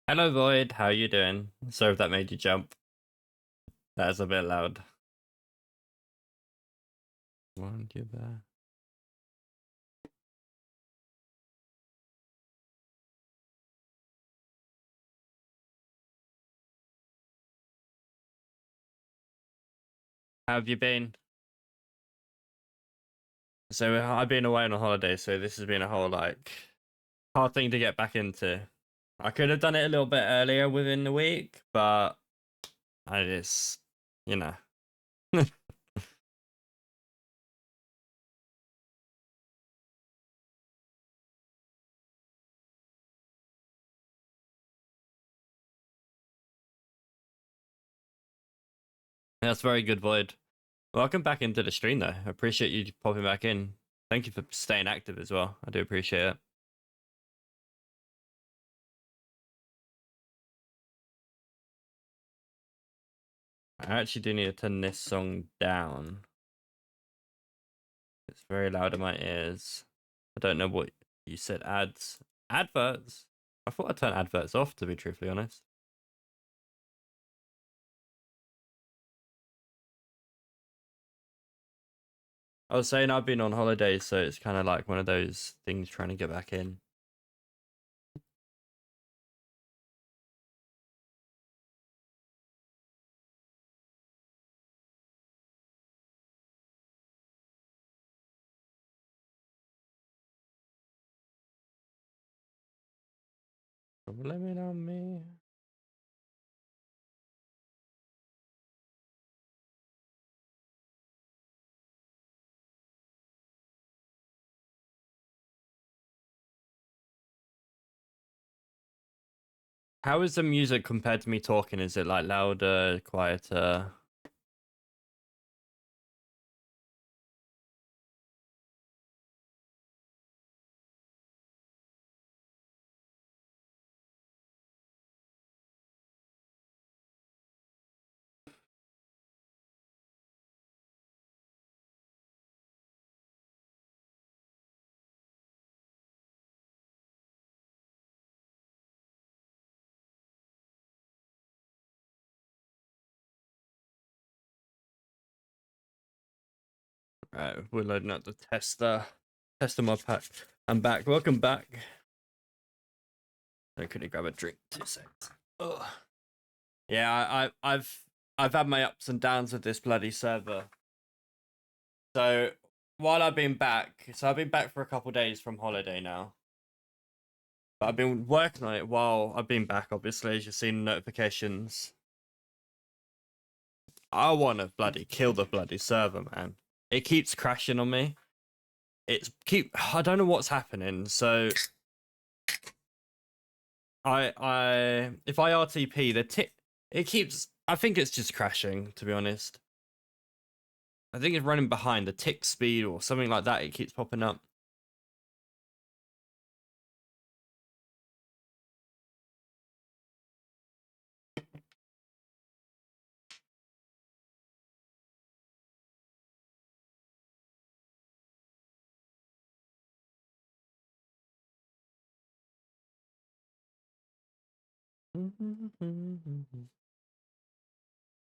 Hello Void, how you doing? Sorry if that made you jump. That's a bit loud. One, you there. How have you been? So I've been away on a holiday, so this has been a whole hard thing to get back into. I could have done it a little bit earlier within the week, but I just, you know. That's very good, Void. Welcome back into the stream though. I appreciate you popping back in. Thank you for staying active as well. I do appreciate it. I actually do need to turn this song down. It's very loud in my ears. I don't know what you said. Ads. Adverts? I thought I'd turn adverts off, to be truthfully honest. I was saying I've been on holiday, so it's kind of like one of those things trying to get back in. Lemon on me. How is the music compared to me talking? Is it like louder, quieter? Right, we're loading up the tester Modpack. I'm back. Welcome back. I couldn't grab a drink. 2 seconds. Oh. Yeah, I've had my ups and downs with this bloody server. So while I've been back, I've been back for a couple days from holiday now. But I've been working on it while I've been back, obviously, as you've seen notifications. I want to bloody kill the bloody server, man. It keeps crashing on me. I don't know what's happening. So if I RTP, it keeps. I think it's just crashing, to be honest. I think it's running behind the tick speed or something like that. It keeps popping up.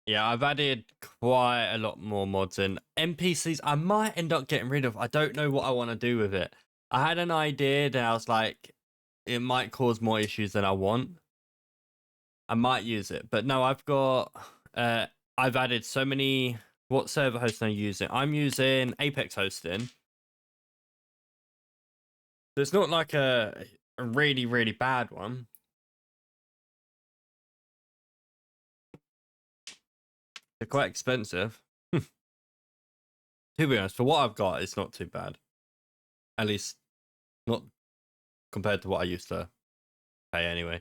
Yeah, I've added quite a lot more mods and NPCs. I might end up getting rid of. I don't know what I want to do with it. I had an idea and I was like, it might cause more issues than I want. I might use it, but no, I've added so many. What server hosting are you using? I'm using Apex hosting. It's not like a really, really bad one. They're quite expensive. To be honest, for what I've got, it's not too bad. At least not compared to what I used to pay anyway.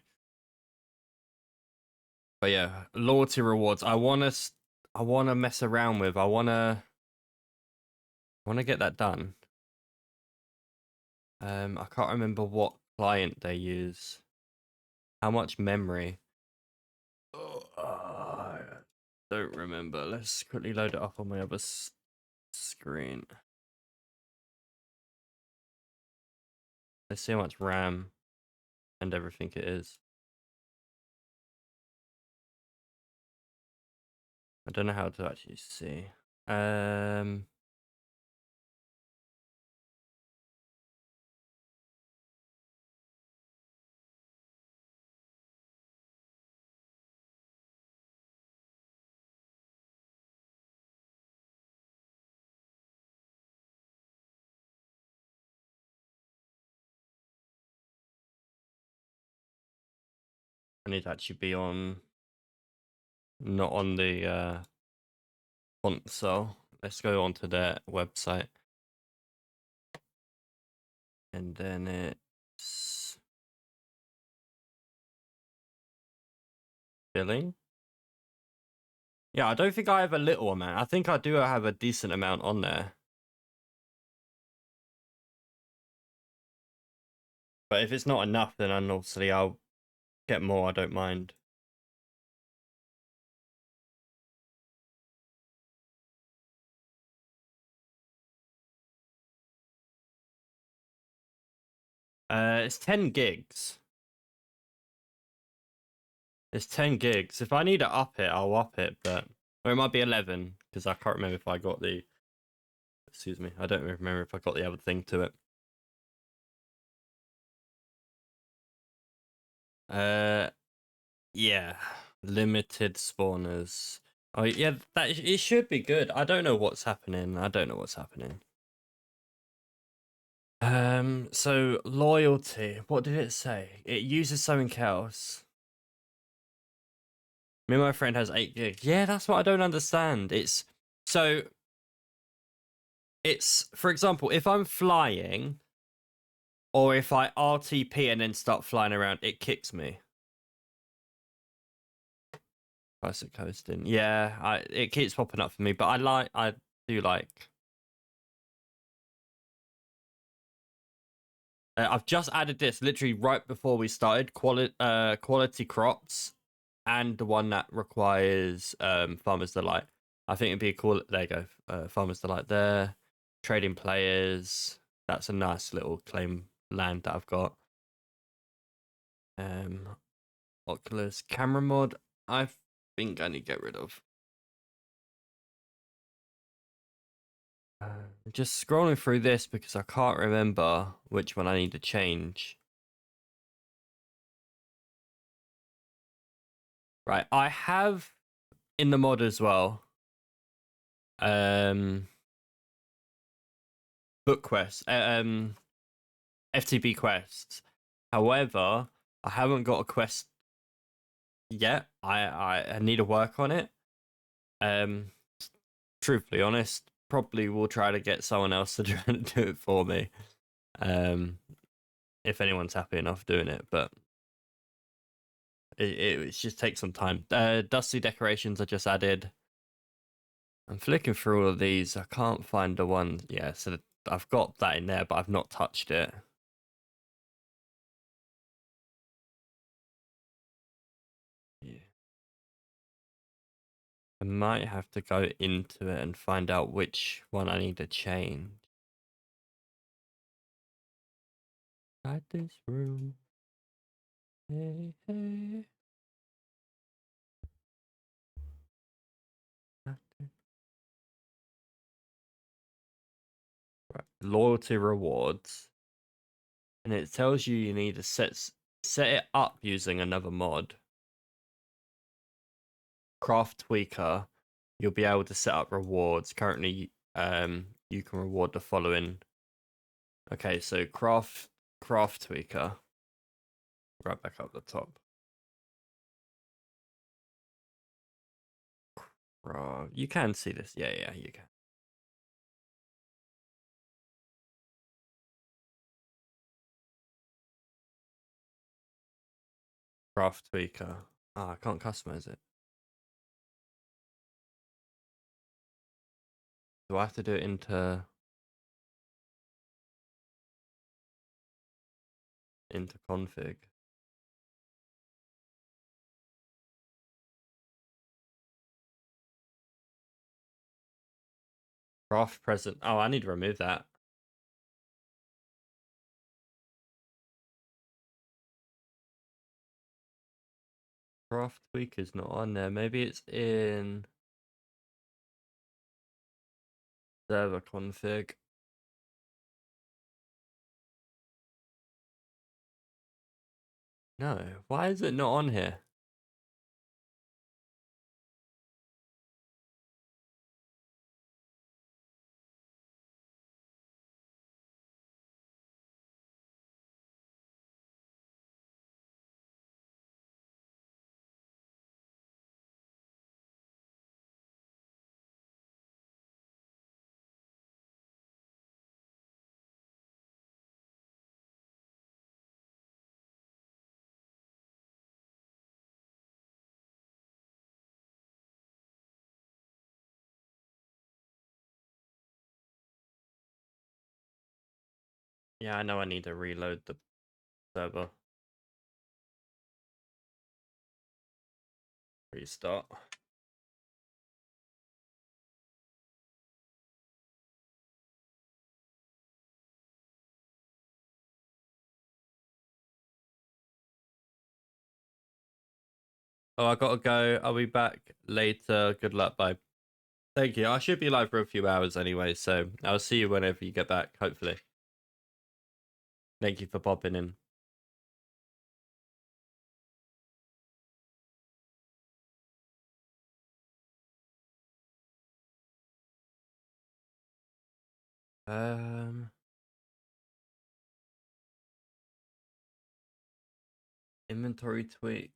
But yeah, loyalty rewards. I wanna mess around with. I wanna get that done. I can't remember what client they use. How much memory? Oh, I don't remember. Let's quickly load it up on my other screen. Let's see how much RAM and everything it is. I don't know how to actually see. I need to actually be on, not on the console. Let's go onto their website. And then it's billing. Yeah, I don't think I have a little amount. I think I do have a decent amount on there. But if it's not enough, then obviously I'll get more. I don't mind. It's 10 gigs. It's 10 gigs. If I need to up it, I'll up it, but or it might be 11 because I can't remember if I got the. Excuse me. I don't remember if I got the other thing to it. Yeah, limited spawners. Oh yeah, that it should be good. I don't know what's happening. I don't know what's happening. So loyalty. What did it say? It uses something else. Me and my friend has 8 gigs. Yeah, that's what I don't understand. It's so. It's for example, if I'm flying, or if I RTP and then start flying around, it kicks me. Classic coasting. Yeah, it keeps popping up for me, but I do like. I've just added this literally right before we started. Quality crops, and the one that requires Farmer's Delight. I think it'd be cool. There you go. Farmer's Delight there. Trading players. That's a nice little claim land that I've got. Oculus camera mod. I think I need to get rid of. Just scrolling through this because I can't remember which one I need to change. Right, I have in the mod as well. Book quests, FTB quests. However, I haven't got a quest yet. I need to work on it. Truthfully honest, probably will try to get someone else to try to do it for me. If anyone's happy enough doing it, but it just takes some time. Dusty decorations I just added. I'm flicking through all of these. I can't find the one. Yeah, so I've got that in there, but I've not touched it. Yeah. I might have to go into it and find out which one I need to change. Inside this room. Hey, hey. Right. Loyalty rewards. And it tells you need to set it up using another mod. Craft tweaker. You'll be able to set up rewards. Currently, you can reward the following. Okay, so craft tweaker. Right back up the top. You can see this. Yeah, you can. Craft tweaker. Ah, I can't customize it. Do I have to do it into config? Craft present. Oh, I need to remove that. Craft tweaker's not on there. Maybe it's in. Server config. No, why is it not on here? Yeah, I know I need to reload the server. Restart. Oh, I gotta go. I'll be back later. Good luck. Bye. Thank you. I should be live for a few hours anyway, so I'll see you whenever you get back, hopefully. Thank you for popping in. Inventory tweak.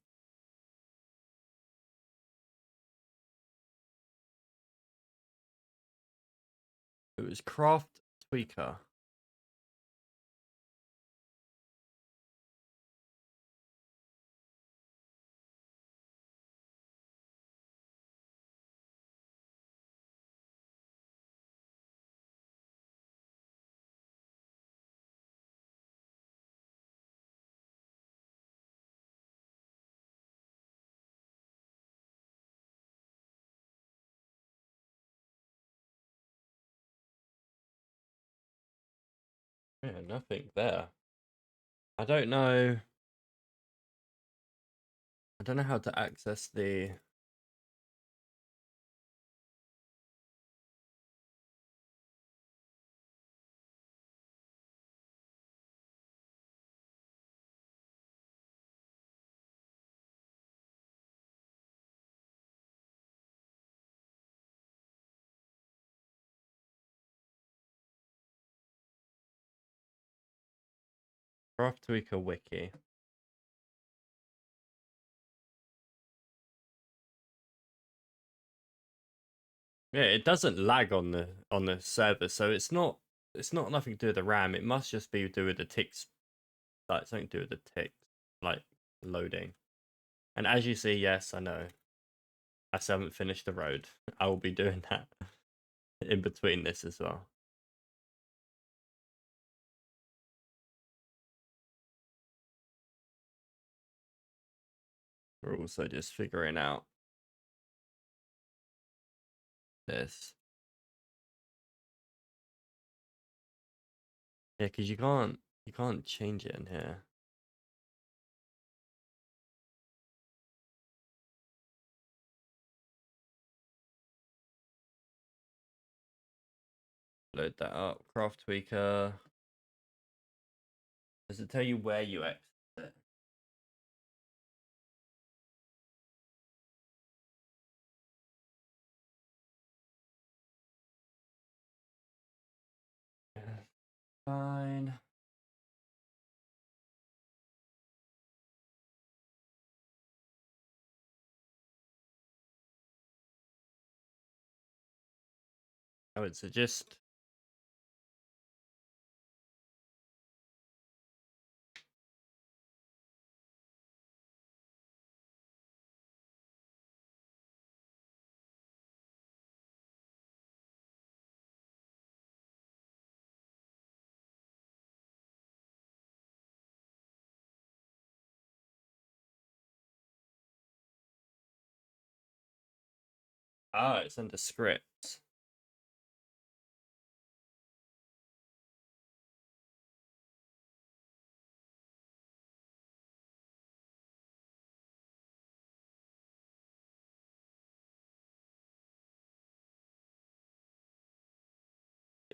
It was craft tweaker. Yeah, nothing there. I don't know. I don't know how to access the. Craft tweaker wiki. Yeah, it doesn't lag on the server, so it's not nothing to do with the RAM. It must just be to do with the ticks, like something to do with the ticks, like loading. And as you see, yes, I know. I still haven't finished the road. I will be doing that in between this as well. We're also just figuring out this. Yeah, because you can't change it in here. Load that up. Craft tweaker. Does it tell you where you exit it? Fine. I would suggest. Ah, it's under scripts.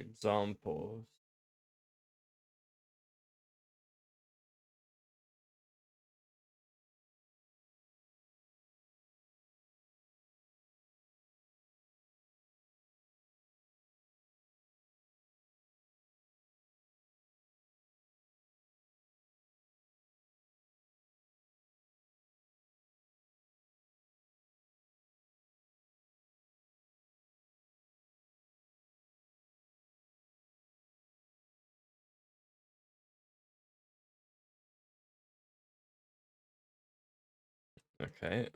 Examples. Okay.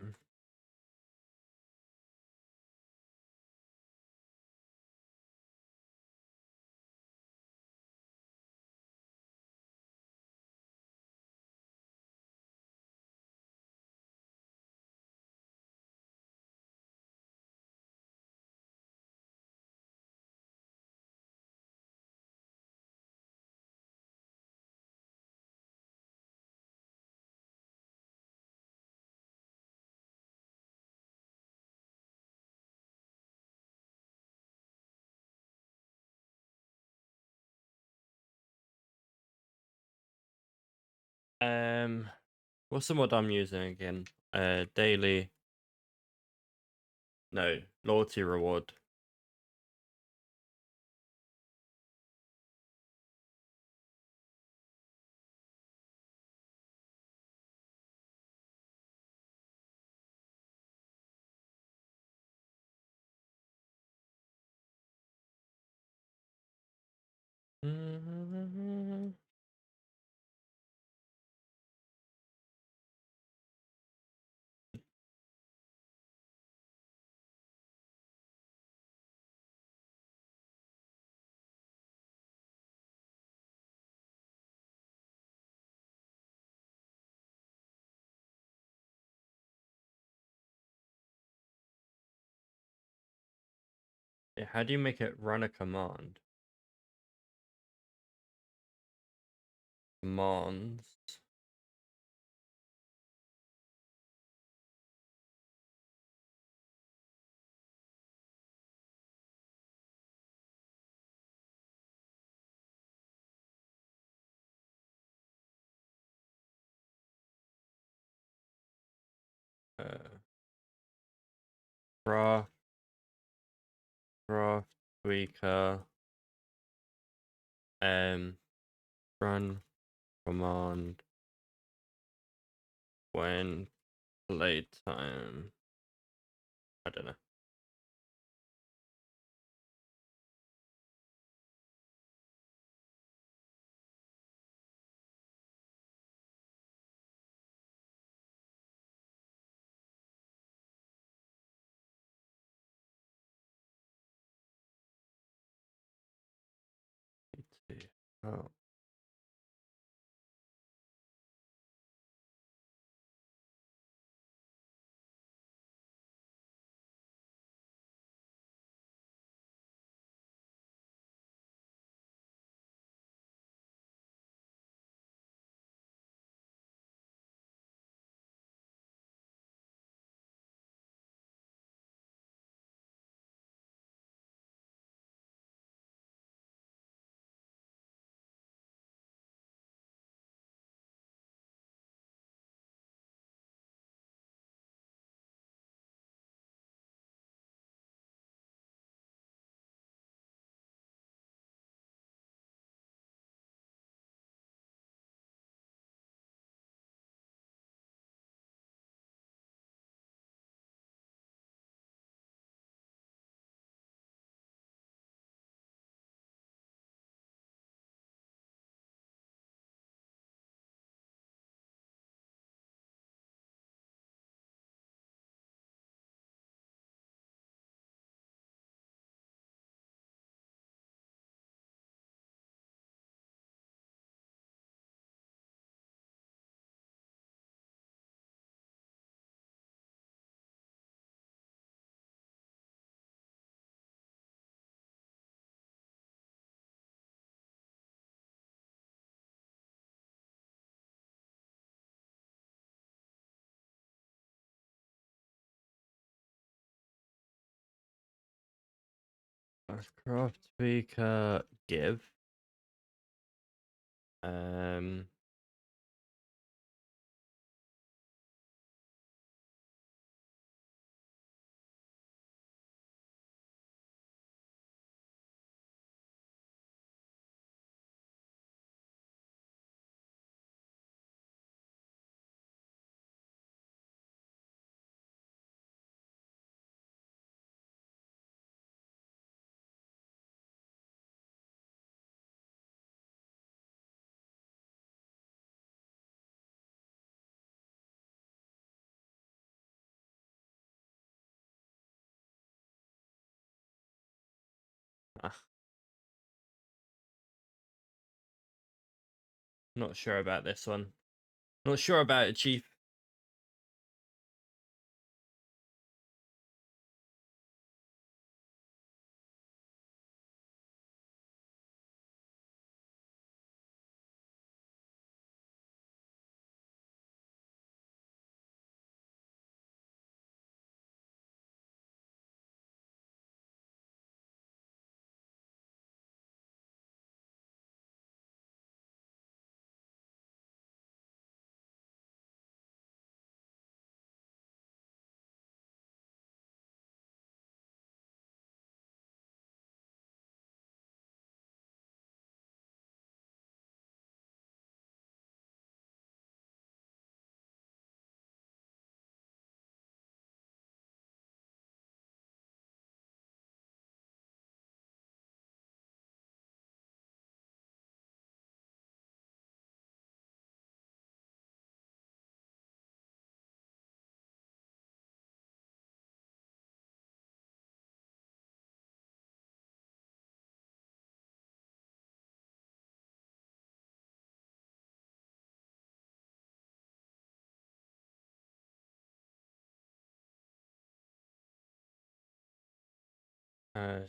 What's the mod I'm using again? Daily. No, loyalty reward. Yeah, how do you make it run a command? Commands. Craft, craft, tweaker, run command when playtime. I don't know. Let's see. Oh. Craft speaker give. Not sure about this one. Not sure about it, Chief.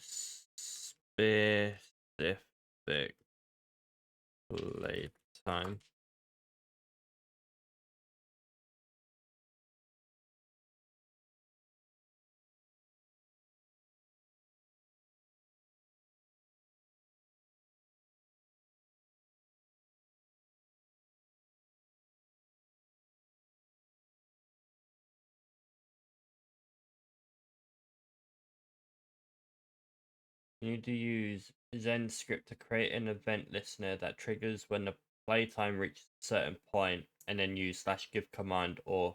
Specific playtime. You need to use Zen script to create an event listener that triggers when the playtime reaches a certain point, and then use /give command or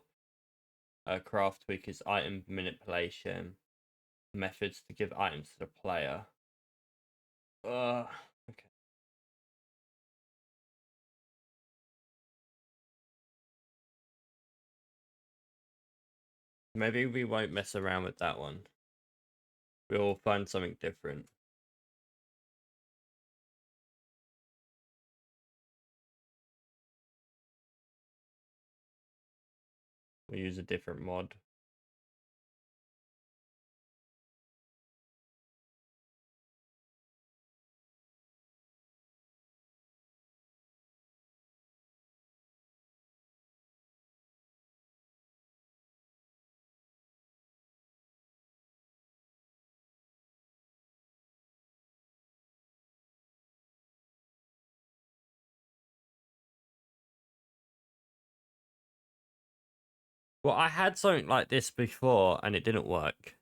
craft tweaker's item manipulation methods to give items to the player. Okay. Maybe we won't mess around with that one. We'll find something different. We'll use a different mod. Well, I had something like this before and it didn't work.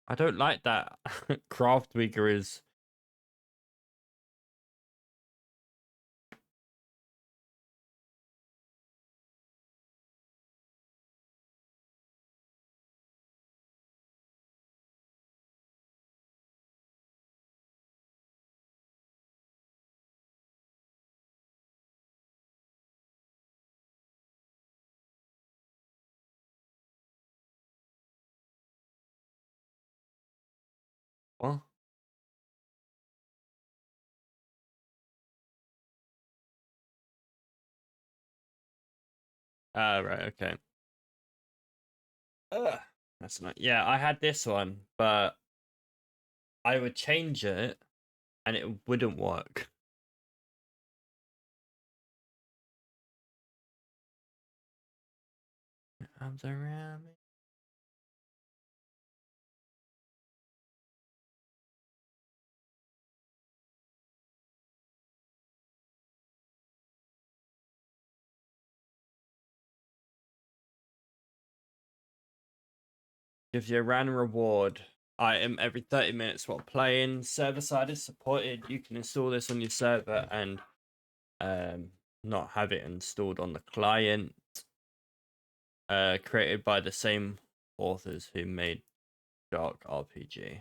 I don't like that. Craft Weaker is What? Ah, right, okay. Ugh, that's not. Yeah, I had this one, but I would change it and it wouldn't work. Arms around me. Gives you a random reward item every 30 minutes while playing. Server side is supported. You can install this on your server and not have it installed on the client. Created by the same authors who made Dark RPG.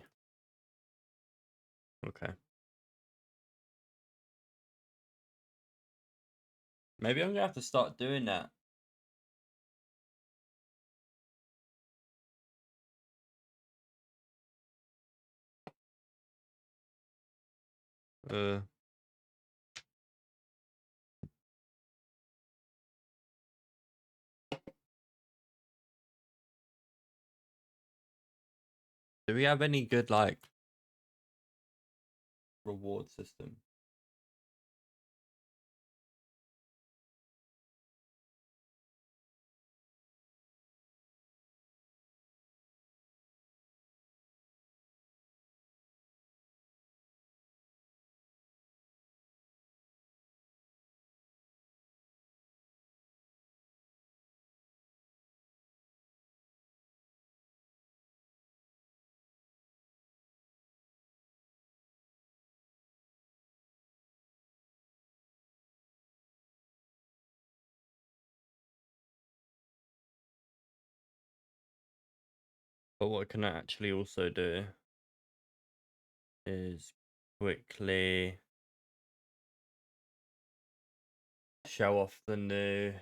Okay. Maybe I'm gonna have to start doing that. Uh, do we have any good like reward system? But what can I actually also do is quickly show off the new.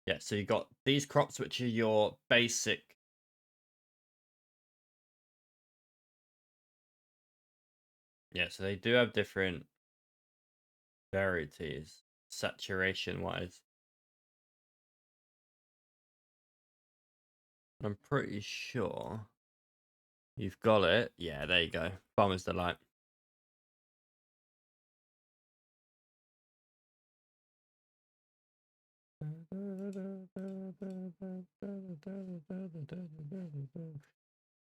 Yeah, so you got these crops, which are your basic. Yeah, so they do have different varieties, saturation wise. I'm pretty sure you've got it. Yeah, there you go. Farmer's Delight.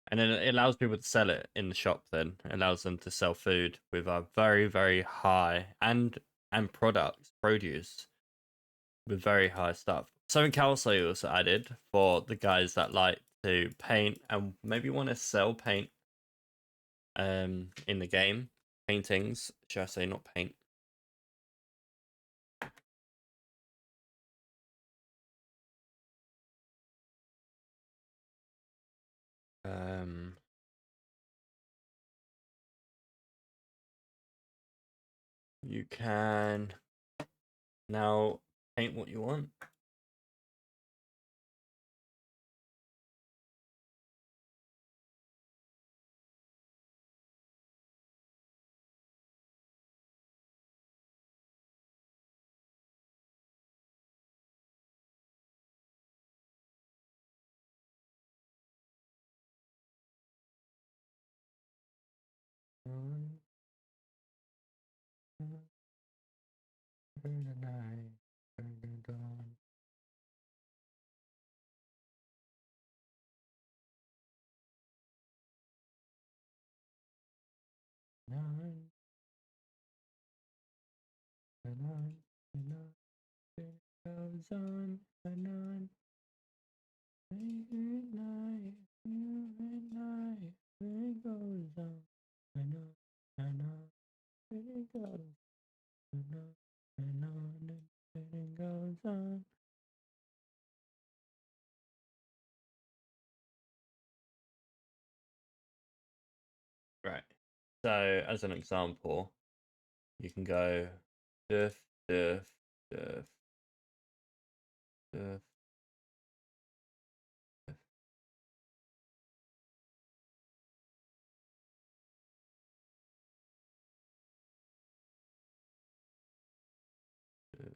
And then it allows people to sell it in the shop. Then it allows them to sell food with a very, very high and produce with very high stuff. Something else I also added for the guys that like to paint and maybe want to sell paint in the game. Paintings, should I say, not paint. Um you can now paint what you want. So as an example, you can go diff, diff, diff, diff, diff, diff.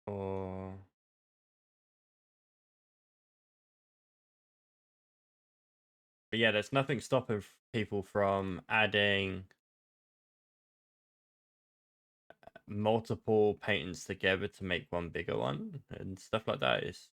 Or but yeah, there's nothing stopping people from adding multiple paintings together to make one bigger one and stuff like that. Is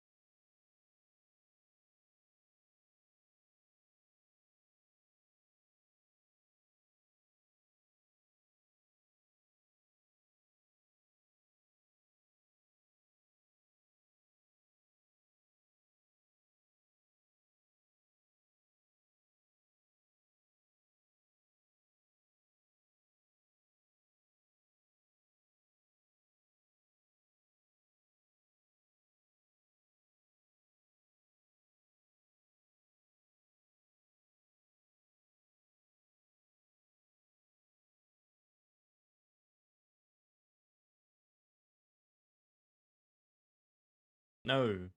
no.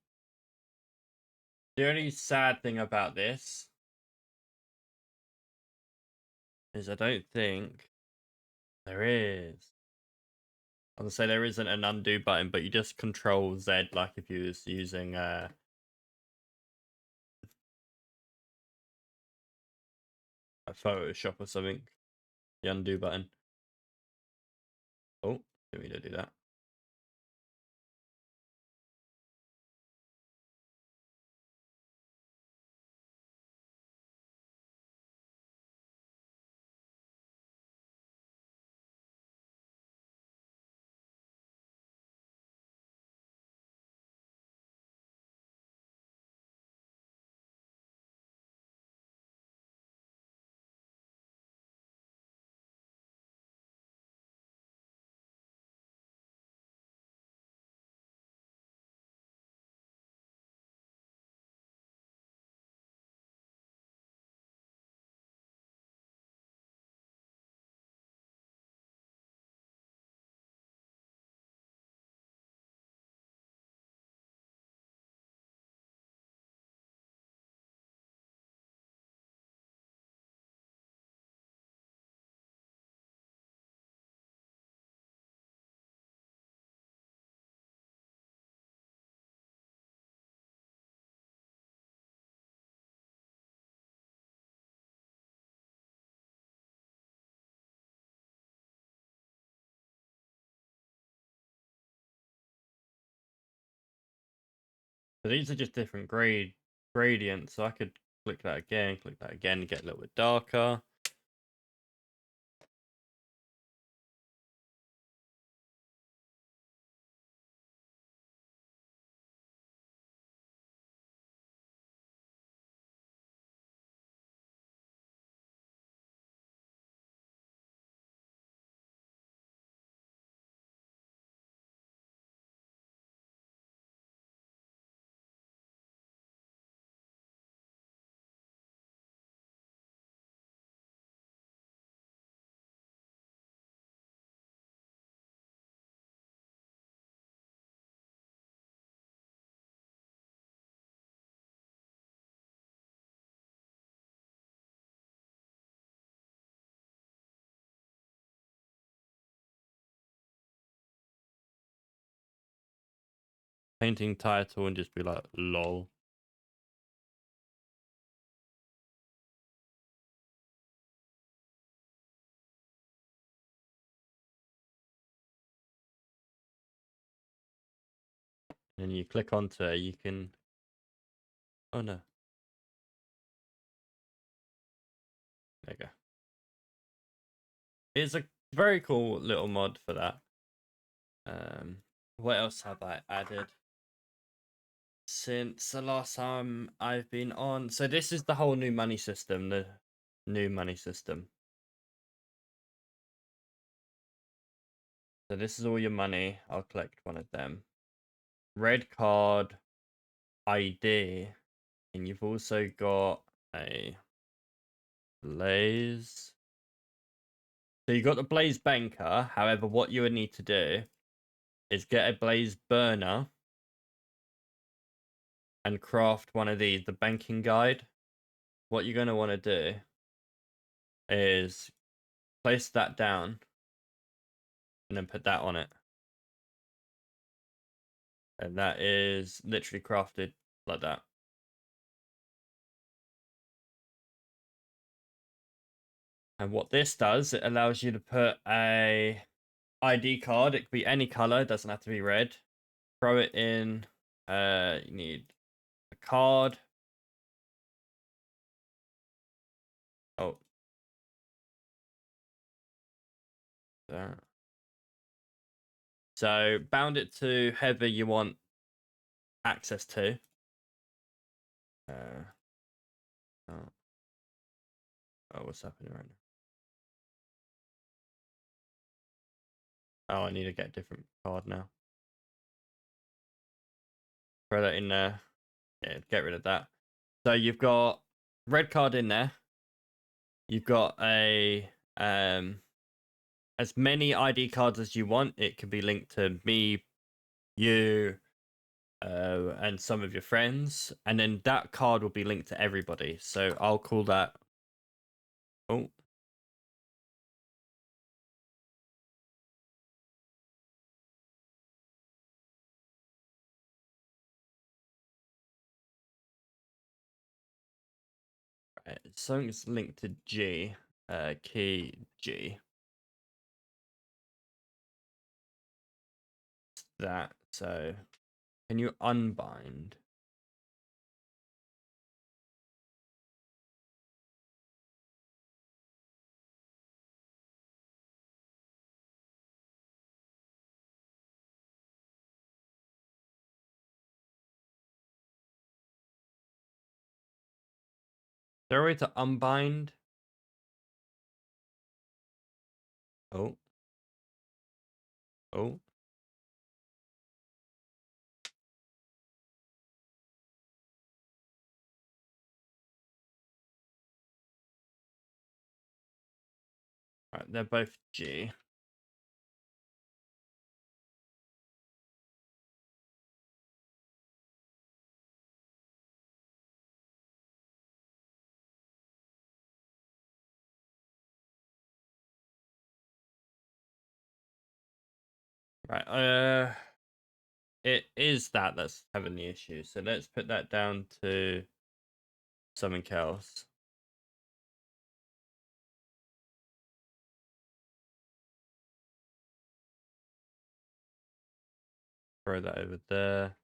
The only sad thing about this is I don't think there is. I was gonna say there isn't an undo button, but you just control Z like if you was using a Photoshop or something. The undo button. Oh, didn't mean to do that. So these are just different gradients. So I could click that again, get a little bit darker. painting title and just be like lol. And you click onto it, you can. Oh no. There you go. It's a very cool little mod for that. What else have I added since the last time I've been on? So this is the whole new money system, the new money system. So this is all your money. I'll collect one of them. Red card ID. And you've also got a Blaze. So you got the Blaze Banker. However, what you would need to do is get a Blaze Burner and craft one of these, the banking guide. What you're going to want to do is place that down and then put that on it. And that is literally crafted like that. And what this does, it allows you to put a ID card. It could be any color, it doesn't have to be red. Throw it in. You need a card. Oh. There. So bound it to whoever you want access to. Oh. Oh, what's happening right now? Oh, I need to get a different card now. Throw that in there. Yeah, get rid of that. So you've got red card in there. You've got a as many ID cards as you want. It can be linked to me, you, and some of your friends, and then that card will be linked to everybody. So I'll call that. Oh. Right. Something's linked to G. Key G. That. So can you unbind? Is there a way to unbind? Oh. Oh. Right, they're both G. Right. It is that's having the issue. So let's put that down to something else. Throw that over there.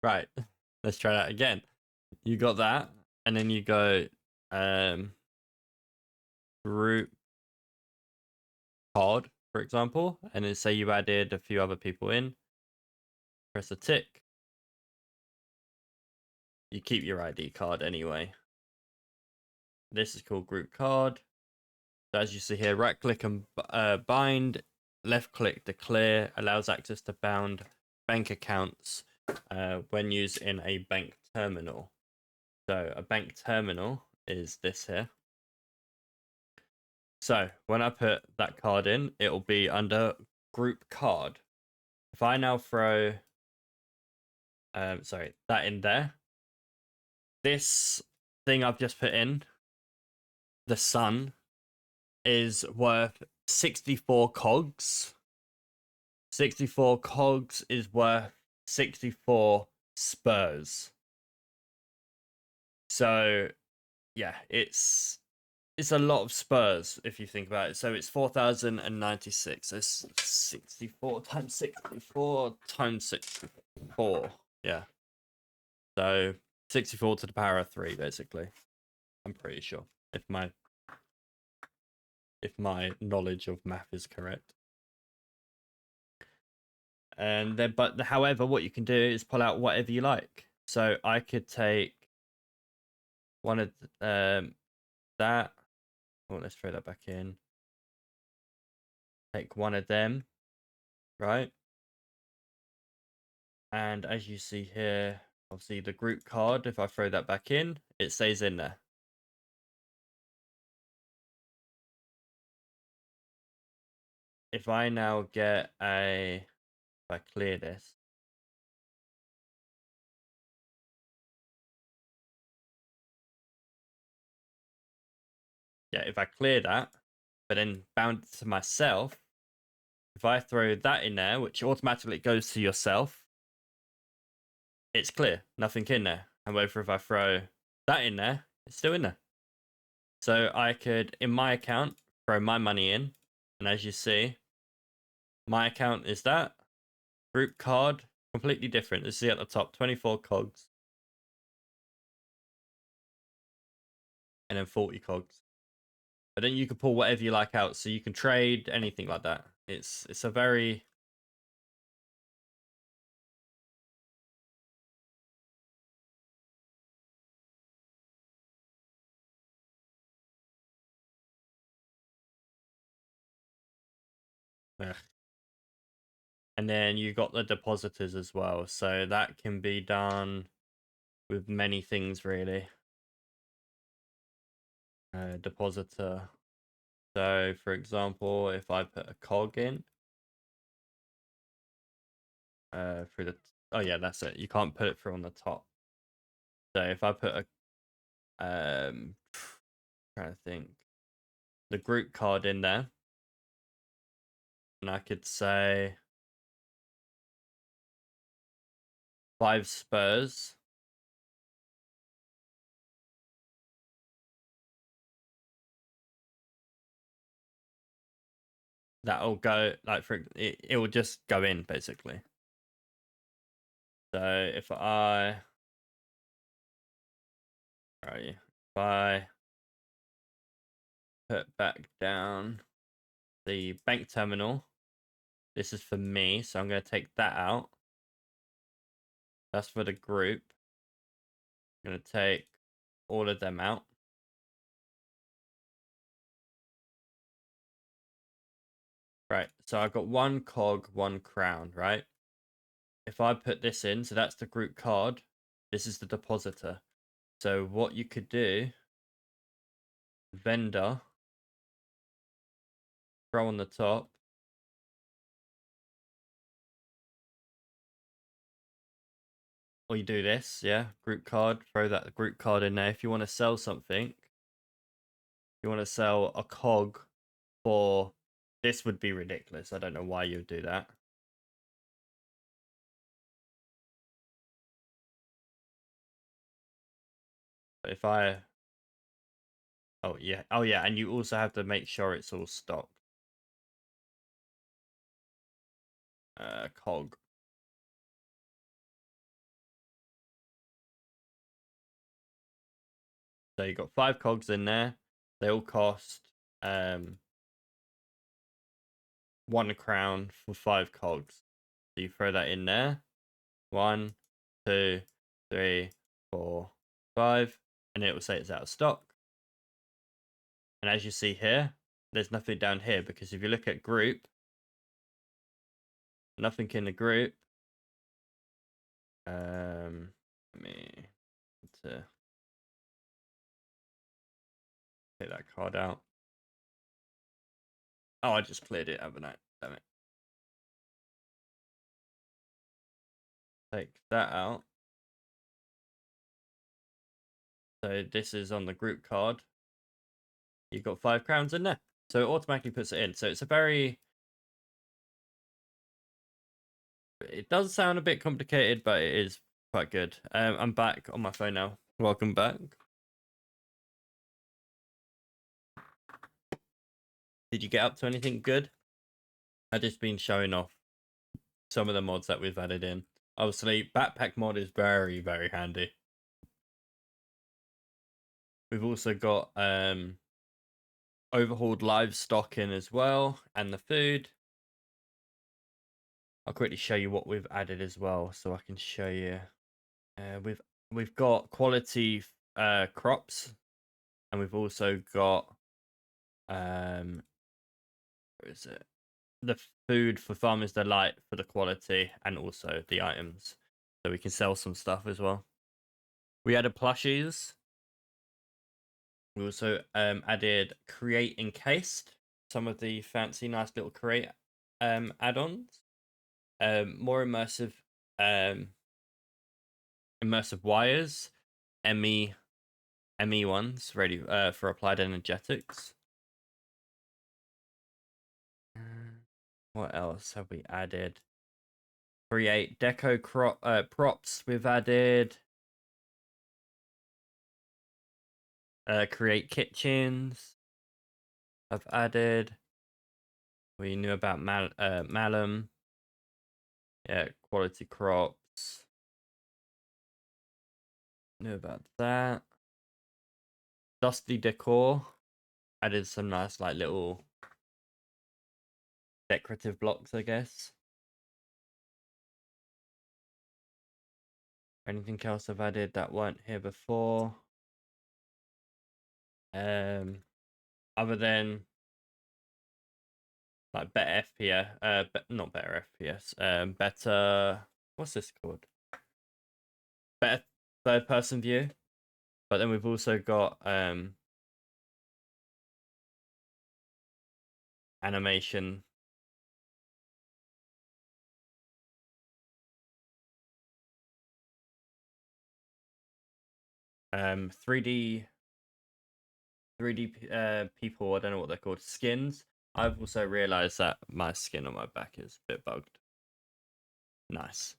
Right. Let's try that again. You got that, and then you go group card, for example, and then say you added a few other people in. Press a tick. You keep your ID card anyway. This is called group card. So as you see here, right click and bind, left click to clear, allows access to bound bank accounts when used in a bank terminal. So a bank terminal is this here. So when I put that card in, it will be under group card. If I now throw, that in there, this thing I've just put in, the sun, is worth 64 cogs. 64 cogs is worth 64 spurs. So yeah, it's a lot of spurs if you think about it. So it's 4,096. So it's 64 times 64 times 64. Yeah. So 64 to the power of 3, basically. I'm pretty sure. If my knowledge of math is correct. And then, but however, what you can do is pull out whatever you like. So I could take one of that. Oh, let's throw that back in. Take one of them, right? And as you see here, obviously the group card, if I throw that back in, it stays in there. If I now get if I clear this, yeah, if I clear that, but then bound it to myself, if I throw that in there, which automatically goes to yourself, it's clear, nothing in there. However, if I throw that in there, it's still in there. So I could, in my account, throw my money in, and as you see, my account is that. Group card, completely different. Let's see at the top, 24 cogs. And then 40 cogs. But then you can pull whatever you like out, so you can trade anything like that. It's a very ugh. And then you got the depositors as well, so that can be done with many things really. Depositor. So for example, if I put a cog in through the oh yeah, that's it. You can't put it through on the top. So if I put a trying to think, the group card in there, and I could say 5 spurs. That'll go like for it will just go in basically. So if I put back down the bank terminal, this is for me, so I'm going to take that out. That's for the group. I'm going to take all of them out. Right, so I've got 1 cog, 1 crown, right? If I put this in, so that's the group card, this is the depositor. So what you could do, vendor, throw on the top, or you do this, yeah, group card, throw that group card in there. If you want to sell something, you want to sell a cog for, this would be ridiculous. I don't know why you would do that. But if I, oh yeah, and you also have to make sure it's all stocked. Cog. So you got 5 cogs in there. They all cost 1 crown for 5 cogs. So you throw that in there. 1, 2, 3, 4, 5, and it will say it's out of stock. And as you see here, there's nothing down here because if you look at group, nothing in the group. Let me take that card out. Oh, I just cleared it, haven't I? Damn it. Take that out. So this is on the group card. You've got 5 crowns in there. So it automatically puts it in. So it's a very... It does sound a bit complicated, but it is quite good. I'm back on my phone now. Welcome back. Did you get up to anything good? I've just been showing off some of the mods that we've added in. Obviously, backpack mod is very, very handy. We've also got overhauled livestock in as well, and the food. I'll quickly show you what we've added as well, so I can show you. We've got quality crops, and we've also got where is it? The food for Farmers Delight for the quality, and also the items, so we can sell some stuff as well. We added plushies. We also added create encased, some of the fancy, nice little create add-ons. More immersive wires, ME ones ready for applied energetics. What else have we added? Create deco props. We've added create kitchens. I've added. We knew about Malum. Yeah, quality crops. Knew about that. Dusty decor. Added some nice like little decorative blocks, I guess. Anything else I've added that weren't here before? Other than like better FPS, not better FPS, better, what's this called? Better third person view. But then we've also got animation. 3D people, I don't know what they're called, skins. I've also realized that my skin on my back is a bit bugged. Nice.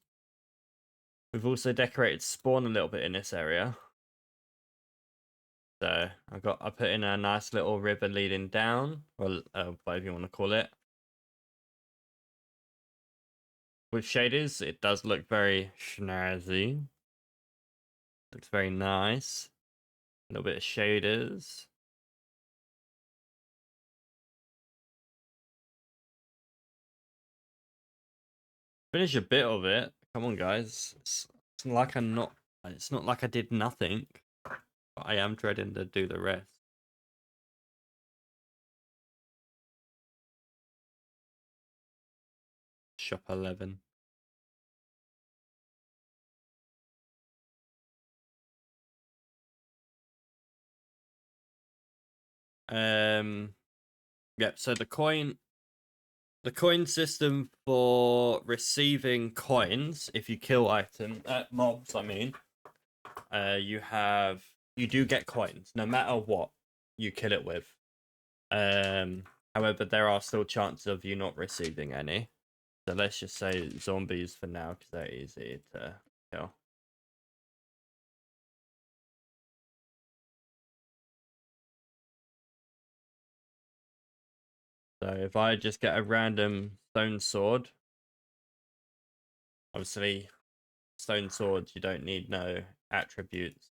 We've also decorated spawn a little bit in this area. So I put in a nice little river leading down, or whatever you want to call it. With shaders, it does look very snazzy. Looks very nice. A little bit of shaders. Finish a bit of it. Come on, guys. It's not like I'm not. It's not like I did nothing. But I am dreading to do the rest. Shop 11. Yep. So the coin system for receiving coins, if you kill mobs, I mean, you do get coins no matter what you kill it with. However, there are still chances of you not receiving any. So let's just say zombies for now, because they're easy to kill. So if I just get a random stone sword, obviously stone swords, you don't need no attributes.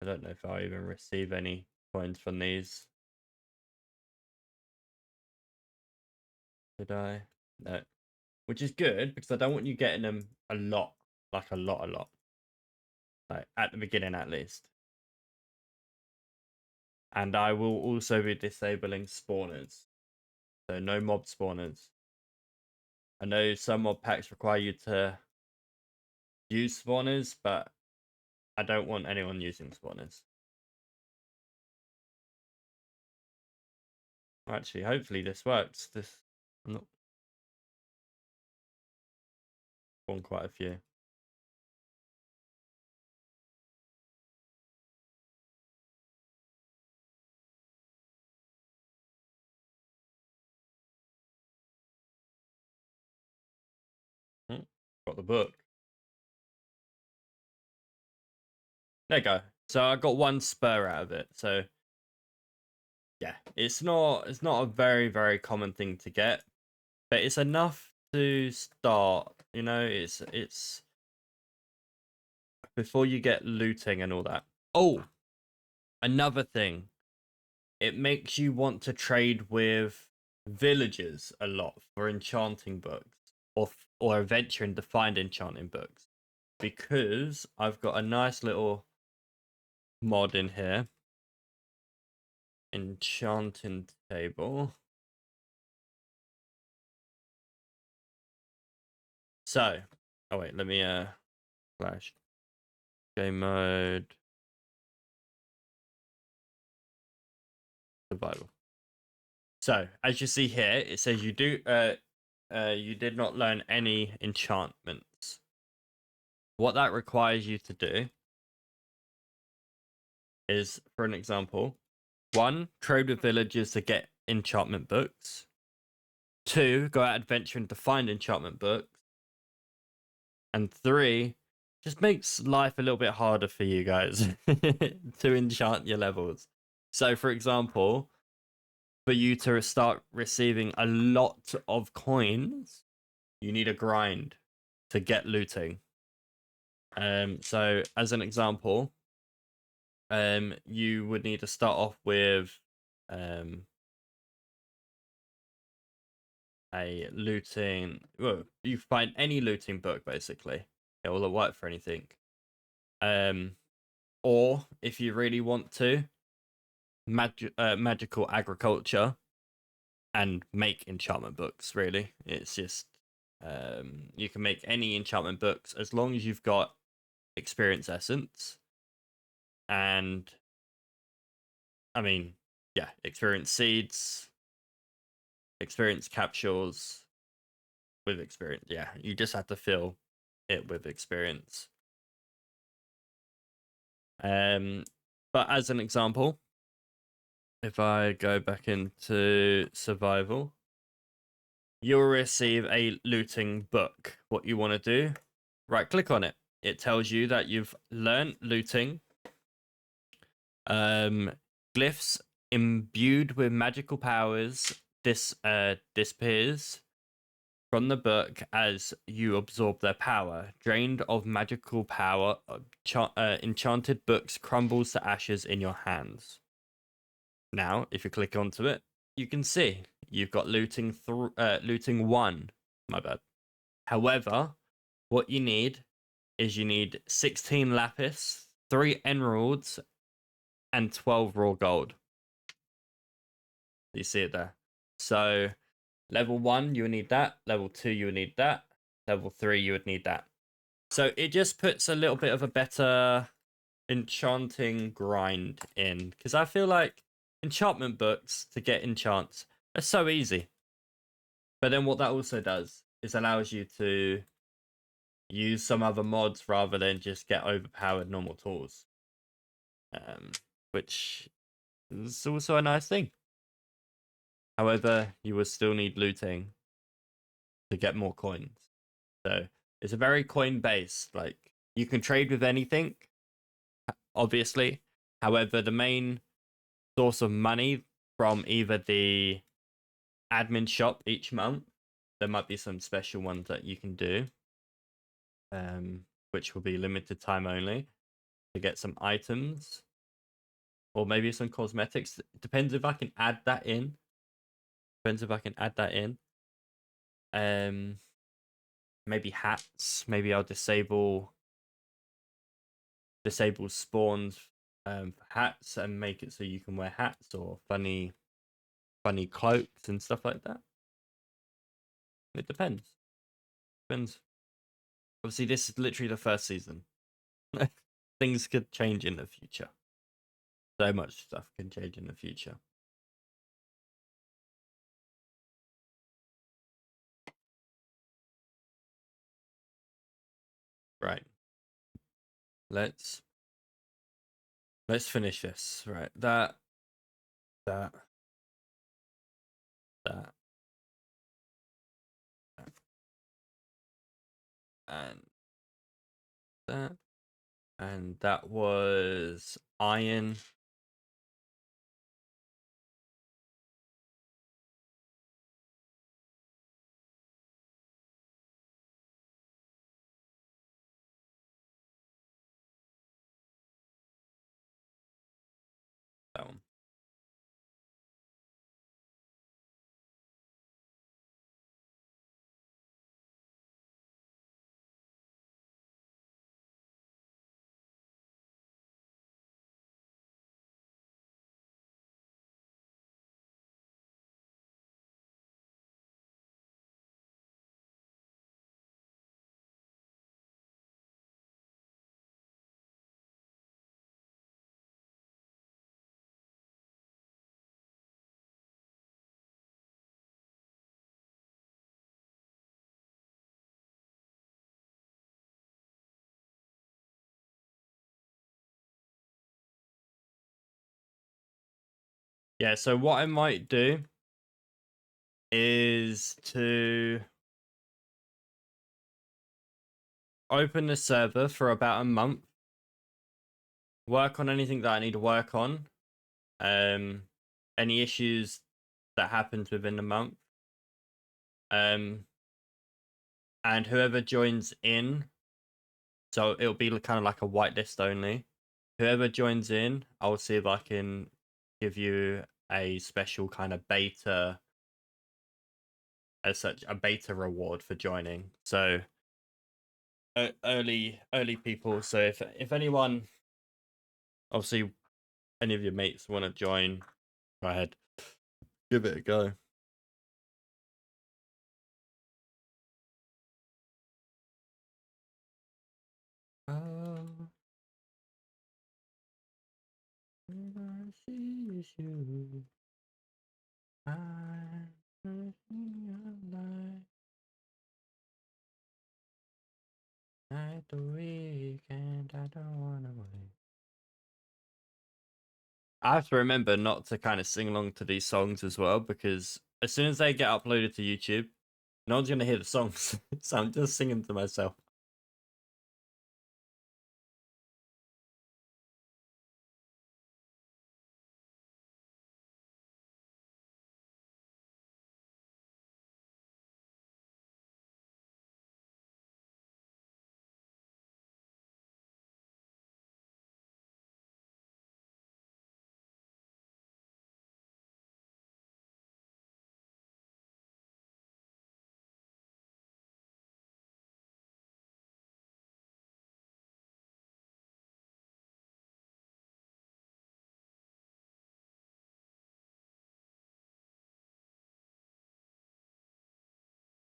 I don't know if I even receive any coins from these. Did I? No. Which is good, because I don't want you getting them a lot. Like a lot. Like at the beginning at least. And I will also be disabling spawners. So no mob spawners. I know some mod packs require you to use spawners, but I don't want anyone using spawners. Actually, hopefully this works. I'm not spawn quite a few. Got the book. There you go. So I got 1 spur out of it. So yeah, it's not a very common thing to get, but it's enough to start. You know, it's before you get looting and all that. Oh, another thing. It makes you want to trade with villagers a lot for enchanting books, or venturing to find enchanting books, because I've got a nice little mod in here. Enchanting table. So, oh wait, let me flash game mode survival. So, as you see here, it says you did not learn any enchantments. What that requires you to do is, for an example, 1, trade with villagers to get enchantment books. 2, go out adventuring to find enchantment books. And 3, just makes life a little bit harder for you guys to enchant your levels. So, for example, for you to start receiving a lot of coins, you need a grind to get looting. So as an example, you would need to start off with a looting. Well, you find any looting book basically. It will work for anything. Or if you really want to, magical agriculture, and make enchantment books. Really, it's just you can make any enchantment books as long as you've got experience essence, and I mean, yeah, experience seeds, experience capsules with experience. Yeah, you just have to fill it with experience. But as an example, if I go back into survival, you'll receive a looting book. What you want to do, right click on it. It tells you that you've learned looting. Glyphs imbued with magical powers disappears from the book as you absorb their power. Drained of magical power, enchanted books crumbles to ashes in your hands. Now, if you click onto it, you can see you've got looting 1. My bad. However, what you need is you need 16 lapis, 3 emeralds, and 12 raw gold. You see it there. So level 1, you would need that. Level 2, you would need that. Level 3, you would need that. So it just puts a little bit of a better enchanting grind in, because I feel like enchantment books to get enchants are so easy. But then what that also does is allows you to use some other mods rather than just get overpowered normal tools, which is also a nice thing. However, you will still need looting to get more coins. So it's a very coin based. Like, you can trade with anything, obviously. However, the main source of money from either the admin shop each month, there might be some special ones that you can do, which will be limited time only, to get some items, or maybe some cosmetics. It depends if I can add that in. Maybe hats. Maybe I'll disable spawns for hats and make it so you can wear hats or funny cloaks and stuff like that. It depends. Obviously, this is literally the first season. Things could change in the future. So much stuff can change in the future. Right. Let's finish this. Right. That. and that, and that was iron. That one. Yeah, so what I might do is to open the server for about a month, work on anything that I need to work on, any issues that happens within the month, and whoever joins in, so it'll be kind of like a whitelist only. Whoever joins in, I'll see if I can give you a special kind of beta, as such, a beta reward for joining. So early people. So if anyone, obviously, any of your mates want to join, go ahead, give it a go. Oh, when I see you, I at the weekend, I don't wanna wait. I have to remember not to kind of sing along to these songs as well, because as soon as they get uploaded to YouTube, no one's gonna hear the songs. So I'm just singing to myself.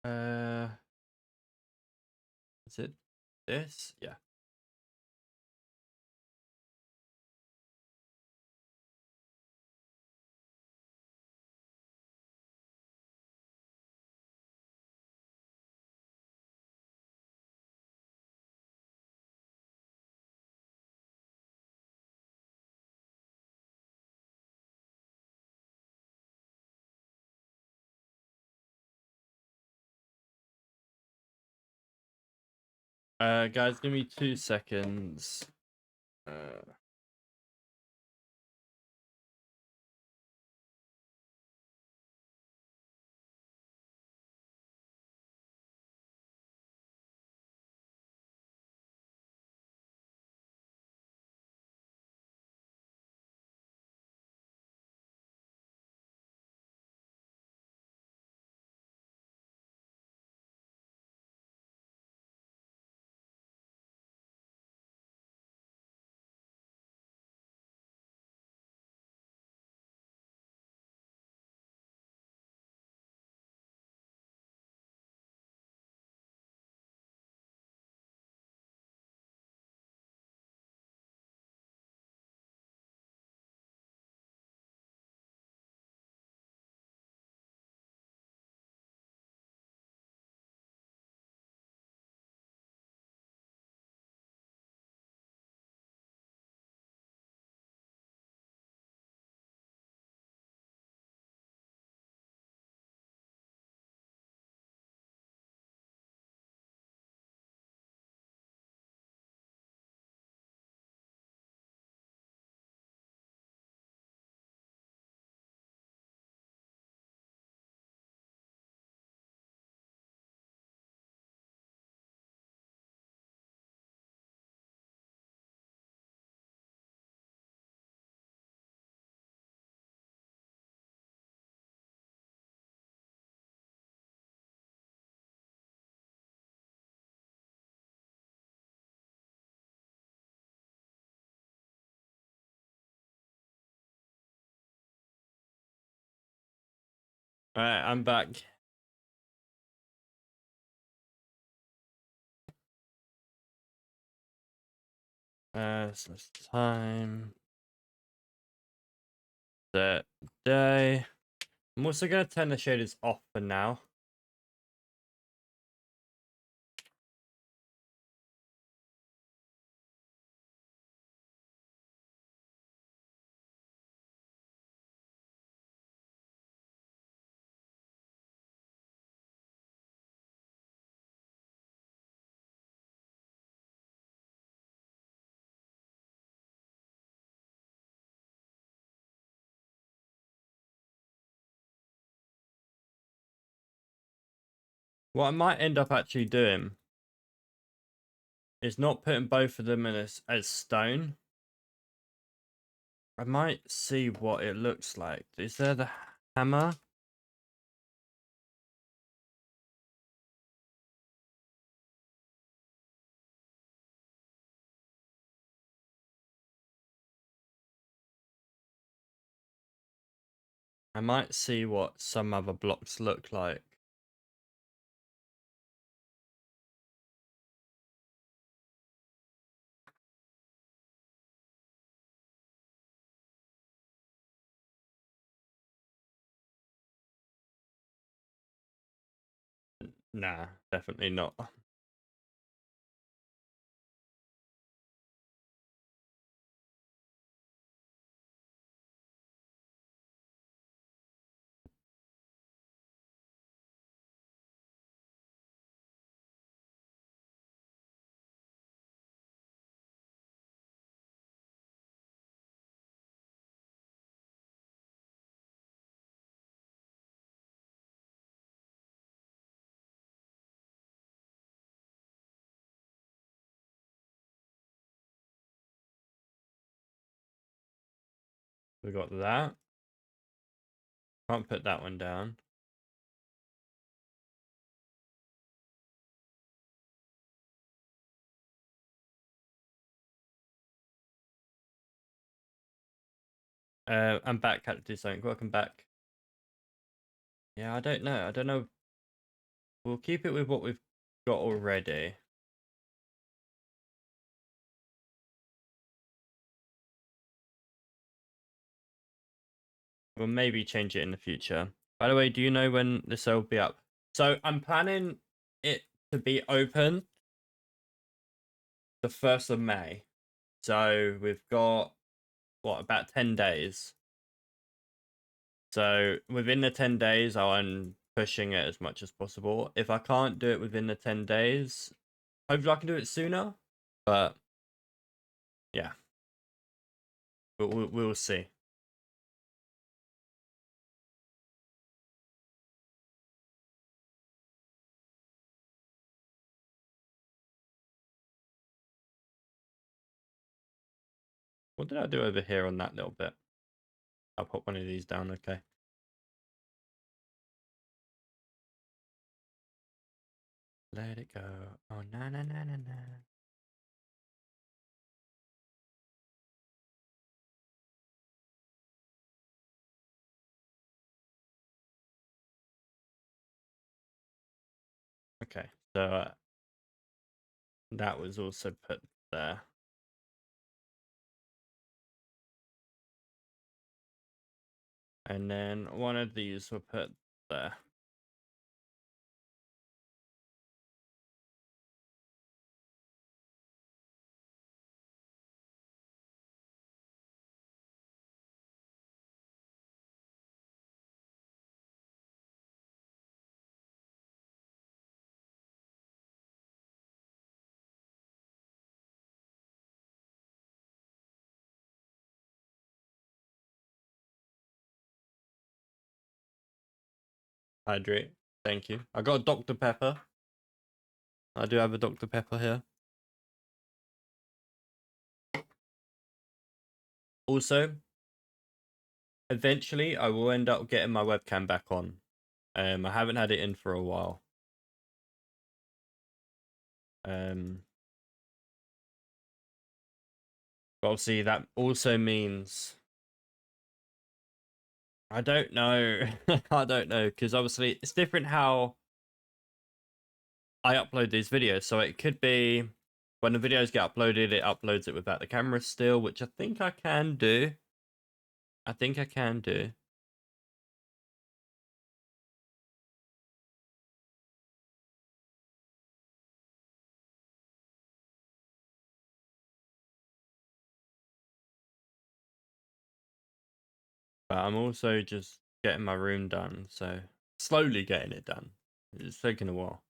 Uh, is it this? Yeah. Guys, give me 2 seconds. Uh, Alright, I'm back. So it's time. That day. I'm also gonna turn the shaders off for now. What I might end up actually doing is not putting both of them in as stone. I might see what it looks like. Is there the hammer? I might see what some other blocks look like. Nah, definitely not. We got that. Can't put that one down. I'm back, had to do something. Welcome back. Yeah, I don't know. I don't know. We'll keep it with what we've got already. We'll maybe change it in the future. By the way, do you know when this will be up? So I'm planning it to be open the 1st of May. So we've got, what, about 10 days. So within the 10 days, I'm pushing it as much as possible. If I can't do it within the 10 days, hopefully I can do it sooner. But yeah, we'll see. What did I do over here on that little bit? I'll put one of these down, okay. Let it go. Oh, na na na na na. Okay, so that was also put there. And then one of these were put there. Hydrate. Thank you. I got a Dr. Pepper. I do have a Dr. Pepper here. Also, eventually I will end up getting my webcam back on. I haven't had it in for a while. But obviously that also means I don't know. I don't know, because obviously it's different how I upload these videos. So it could be when the videos get uploaded, it uploads it without the camera still, which I think I can do. I think I can do. But I'm also just getting my room done, so slowly getting it done. It's taking a while.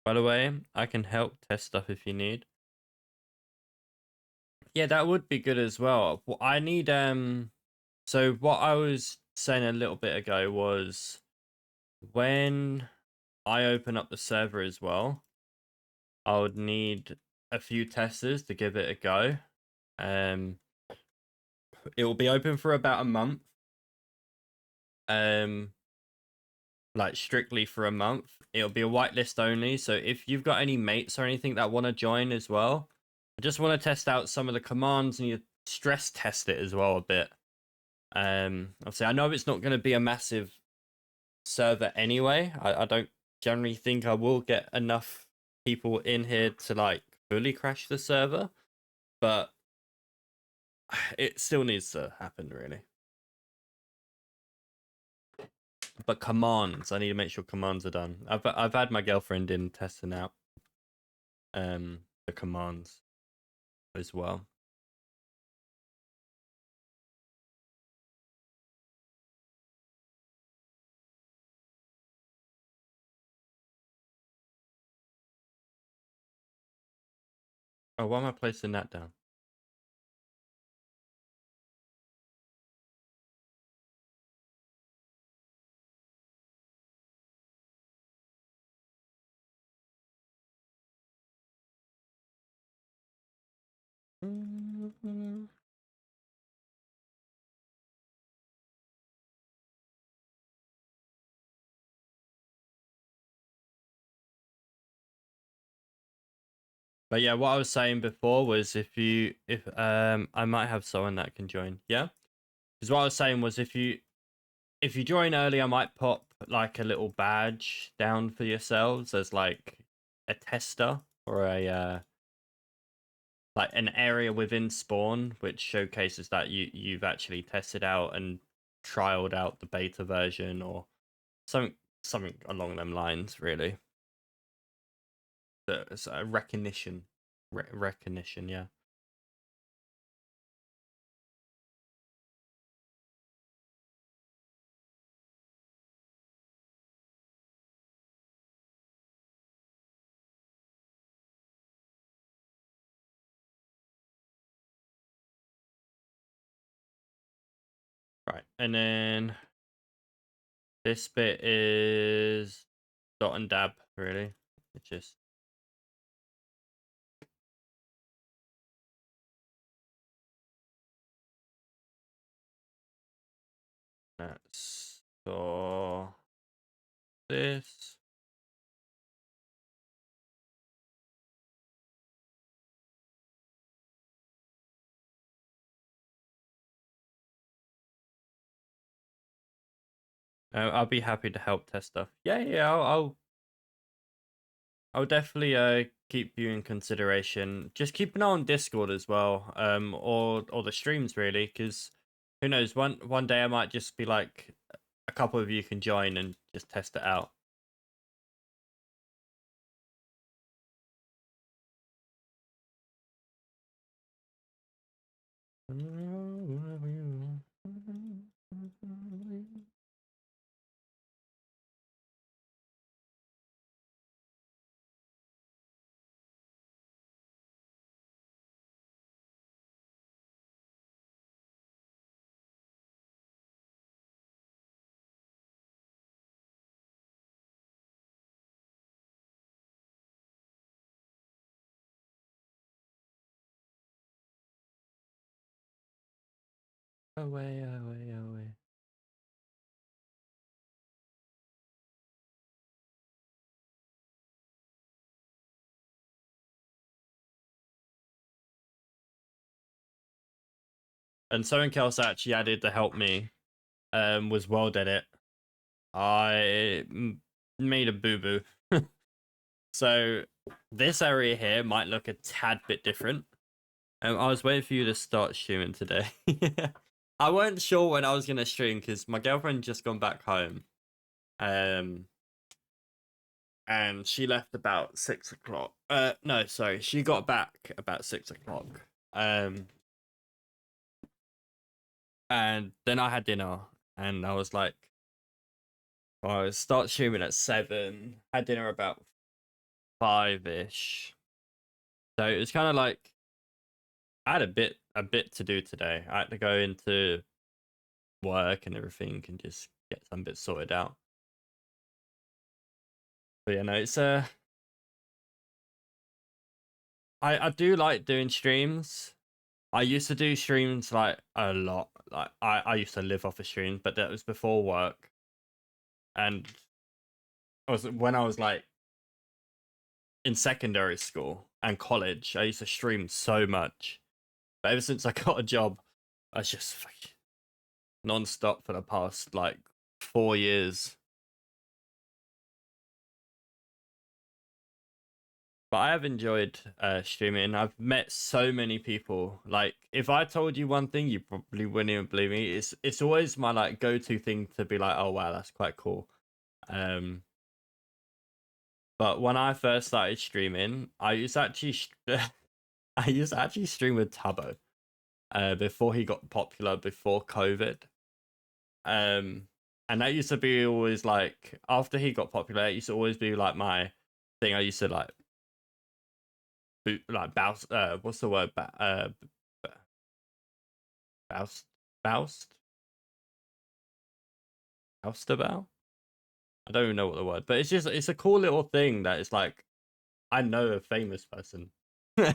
By the way, I can help test stuff if you need. Yeah, that would be good as well. I need so what I was saying a little bit ago was when I open up the server as well, I would need a few testers to give it a go. Um it will be open for about a month. Um like strictly for a month. It'll be a whitelist only. So if you've got any mates or anything that want to join as well, I just want to test out some of the commands and you stress test it as well a bit. Obviously I know it's not going to be a massive server anyway. I don't generally think I will get enough people in here to like fully crash the server, but it still needs to happen really. But commands, I need to make sure commands are done. I've had my girlfriend in testing out the commands as well. Oh, why am I placing that down? But yeah, what I was saying before was if I might have someone that can join. Yeah, because what I was saying was if you join early, I might pop like a little badge down for yourselves as like a tester or a like an area within spawn which showcases that you've actually tested out and trialed out the beta version or something along them lines really. It's a recognition recognition, yeah. Right, and then this bit is dot and dab really. It's just that's so this. I'll be happy to help test stuff. Yeah, yeah, I'll definitely keep you in consideration. Just keep an eye on Discord as well, or the streams really, because who knows? One day I might just be like, a couple of you can join and just test it out. Away, away, away. And something else actually added to help me was world edit. I made a boo-boo. So this area here might look a tad bit different. I was waiting for you to start streaming today. I weren't sure when I was gonna stream because my girlfriend just gone back home. And she left about 6 o'clock. No, sorry, she got back about 6 o'clock. And then I had dinner, and I was like, I start streaming at 7. Had dinner about 5ish. So it was kind of like I had a bit to do today. I had to go into work and everything, and just get some bits sorted out. But yeah, no, it's I do like doing streams. I used to do streams like a lot. Like I used to live off of streams, but that was before work. And when I was like in secondary school and college, I used to stream so much. But ever since I got a job, I was just like non-stop for the past like 4 years. But I have enjoyed streaming. I've met so many people. Like, if I told you one thing, you probably wouldn't even believe me. It's always my like go-to thing to be like, oh wow, that's quite cool. But when I first started streaming, I used to actually I used to actually stream with Tubbo before he got popular, before COVID. And that used to be always like after he got popular, it used to always be like my thing. I used to like bounce. What's the word? Boust, boust, about. I don't even know what the word, but it's a cool little thing that it's like I know a famous person, and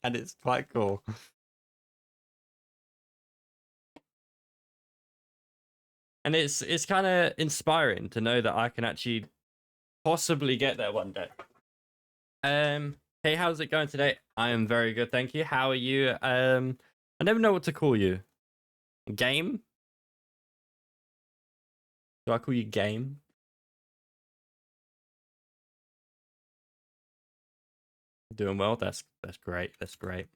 it's quite cool. And it's kind of inspiring to know that I can actually possibly get there one day. Hey, how's it going today? I am very good, thank you. How are you? I never know what to call you. Game? Do I call you Game? Doing well. That's great. That's great.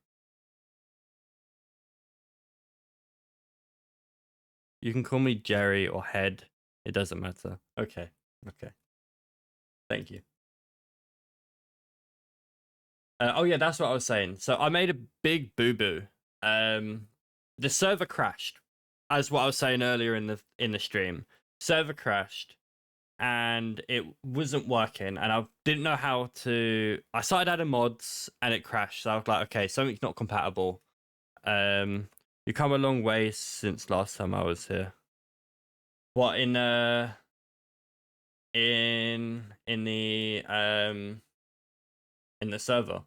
You can call me Jerry or Head. It doesn't matter. Okay. Okay. Thank you. Oh yeah, that's what I was saying. So I made a big boo-boo. The server crashed, as what I was saying earlier in the stream. Server crashed, and it wasn't working, and I didn't know how to. I started adding mods, and it crashed. So I was like, okay, something's not compatible. You come a long way since last time I was here. What in the in the server?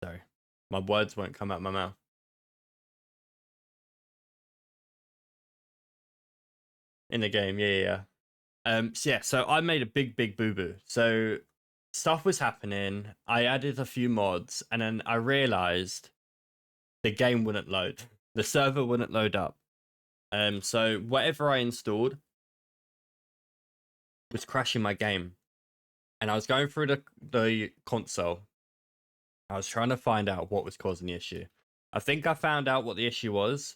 Sorry, my words won't come out my mouth. In the game, yeah. So I made a big boo-boo. So stuff was happening. I added a few mods, and then I realized the game wouldn't load. The server wouldn't load up. So whatever I installed was crashing my game. And I was going through the console. I was trying to find out what was causing the issue. I think I found out what the issue was.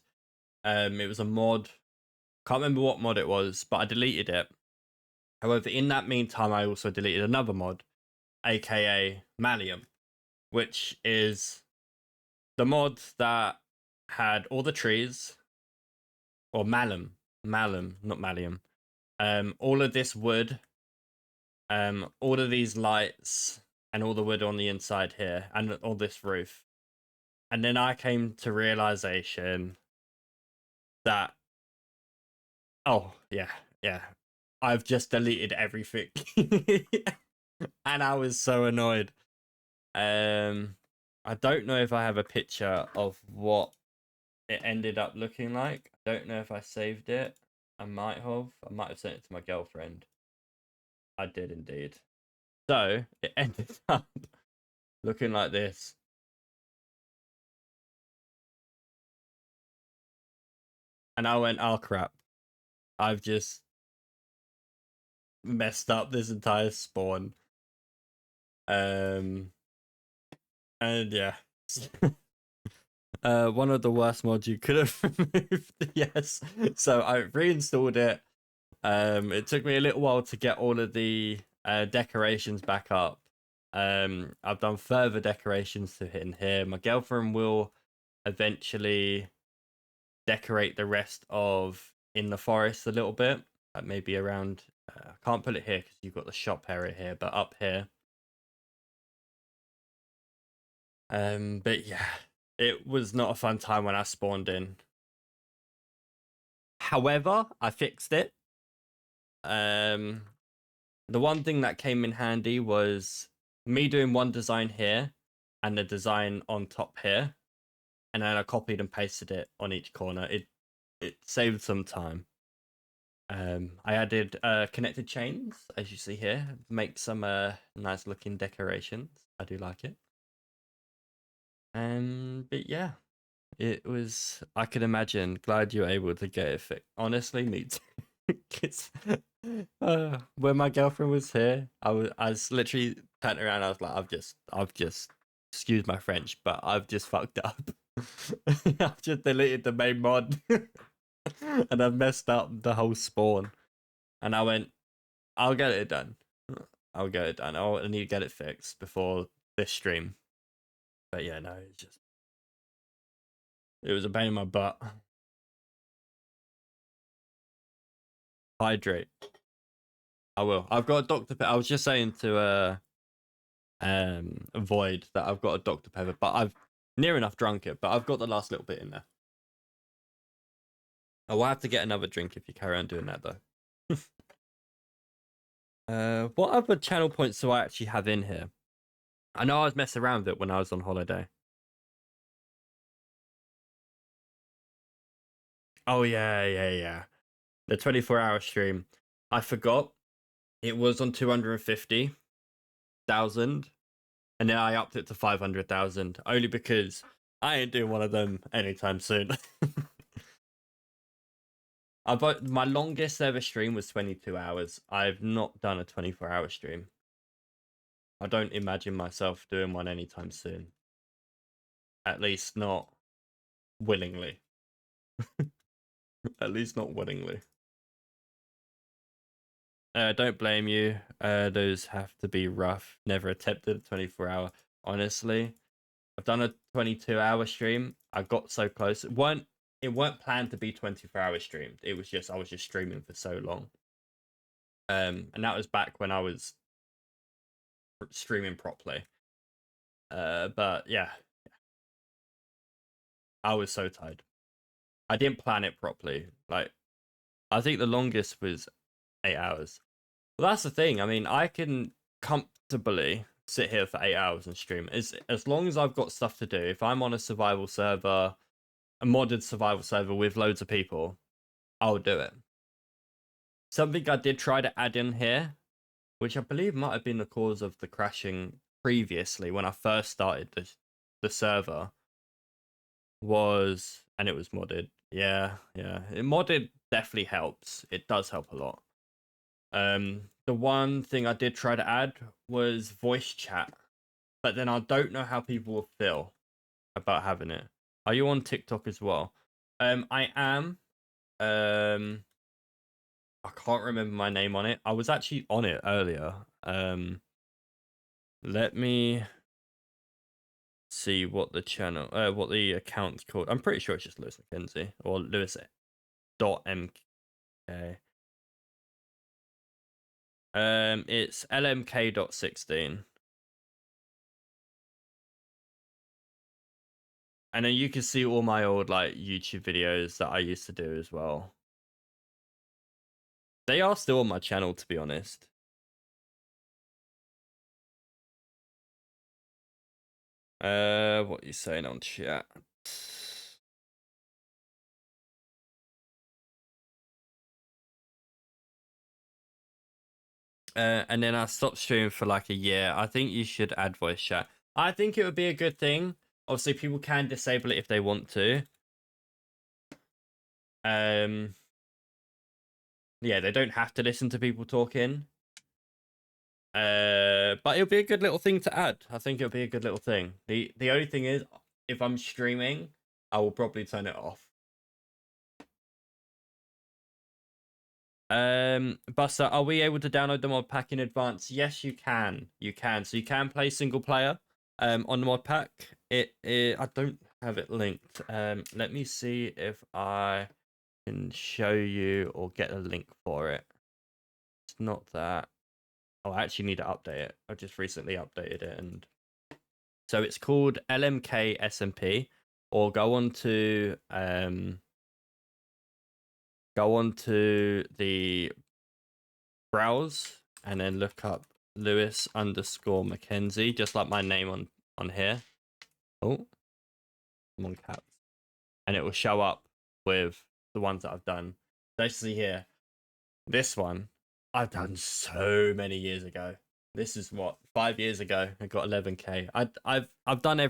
It was a mod. Can't remember what mod it was, but I deleted it. However, in that meantime, I also deleted another mod, aka Mallium, which is the mod that had all the trees, or Malum, not Mallium. All of this wood, all of these lights, and all the wood on the inside here, and all this roof. And then I came to realization that, oh yeah, I've just deleted everything, and I was so annoyed. I don't know if I have a picture of what it ended up looking like. I don't know if I saved it. I might have. I might have sent it to my girlfriend. I did indeed. So it ended up looking like this. And I went, oh crap. I've just messed up this entire spawn. And yeah. One of the worst mods you could have removed. Yes. So I reinstalled it. It took me a little while to get all of the decorations back up. I've done further decorations to hit in here. My girlfriend will eventually decorate the rest of in the forest a little bit, maybe around. I can't put it here because you've got the shop area here, but up here. But yeah, it was not a fun time when I spawned in. However, I fixed it. The one thing that came in handy was me doing one design here and the design on top here, and then I copied and pasted it on each corner. It saved some time. I added connected chains, as you see here, make some nice looking decorations. I do like it. But yeah, it was. I could imagine. Glad you were able to get it fixed. Honestly, me too. It's, when my girlfriend was here, I was literally turning around. I was like, I've just, excuse my French, but I've just fucked up. I've just deleted the main mod, and I've messed up the whole spawn. And I went, I'll get it done. I'll get it done. I need to get it fixed before this stream. But yeah, no, it was a pain in my butt. Hydrate. I will. I've got a Dr. Pepper. I was just saying to avoid that I've got a Dr. Pepper, but I've near enough drunk it, but I've got the last little bit in there. I will have to get another drink if you carry on doing that though. What other channel points do I actually have in here? I know I was messing around with it when I was on holiday. Oh yeah. The 24-hour stream. I forgot it was on 250,000, and then I upped it to 500,000 only because I ain't doing one of them anytime soon. My longest ever stream was 22 hours. I've not done a 24-hour stream. I don't imagine myself doing one anytime soon. At least not willingly. At least not willingly. Don't blame you. Those have to be rough. Never attempted a 24-hour. Honestly, I've done a 22-hour stream. I got so close. It weren't planned to be 24-hour streamed. It was just I was just streaming for so long. And that was back when I was streaming properly. But yeah, I was so tired. I didn't plan it properly. Like, I think the longest was 8 hours. Well, that's the thing. I mean, I can comfortably sit here for 8 hours and stream. As long as I've got stuff to do. If I'm on a survival server, a modded survival server with loads of people, I'll do it. Something I did try to add in here, which I believe might have been the cause of the crashing previously when I first started the server, was, and it was modded. Yeah. Modded definitely helps. It does help a lot. The one thing I did try to add was voice chat, but then I don't know how people will feel about having it. Are you on TikTok as well? I am. I can't remember my name on it. I was actually on it earlier. Let me see what what the account's called. I'm pretty sure it's just Lewis McKenzie or Lewis.mk. It's LMK.16. And then you can see all my old like YouTube videos that I used to do as well. They are still on my channel, to be honest. What are you saying on chat? And then I stopped streaming for like a year. I think you should add voice chat. I think it would be a good thing. Obviously, people can disable it if they want to. Yeah, they don't have to listen to people talking. But it'll be a good little thing to add. I think it'll be a good little thing. The only thing is, if I'm streaming, I will probably turn it off. Buster, are we able to download the mod pack in advance? Yes, you can. You can. So you can play single player on the mod pack. I don't have it linked. Let me see if I can show you or get a link for it. It's not that. Oh, I actually need to update it. I just recently updated it, and so it's called LMKSMP, or go on to the browse and then look up Lewis_Mackenzie, just like my name on here. Oh, I'm on caps, and it will show up with the ones that I've done. Let's see here. This one I've done so many years ago. This is what, 5 years ago. I got 11k. I've done a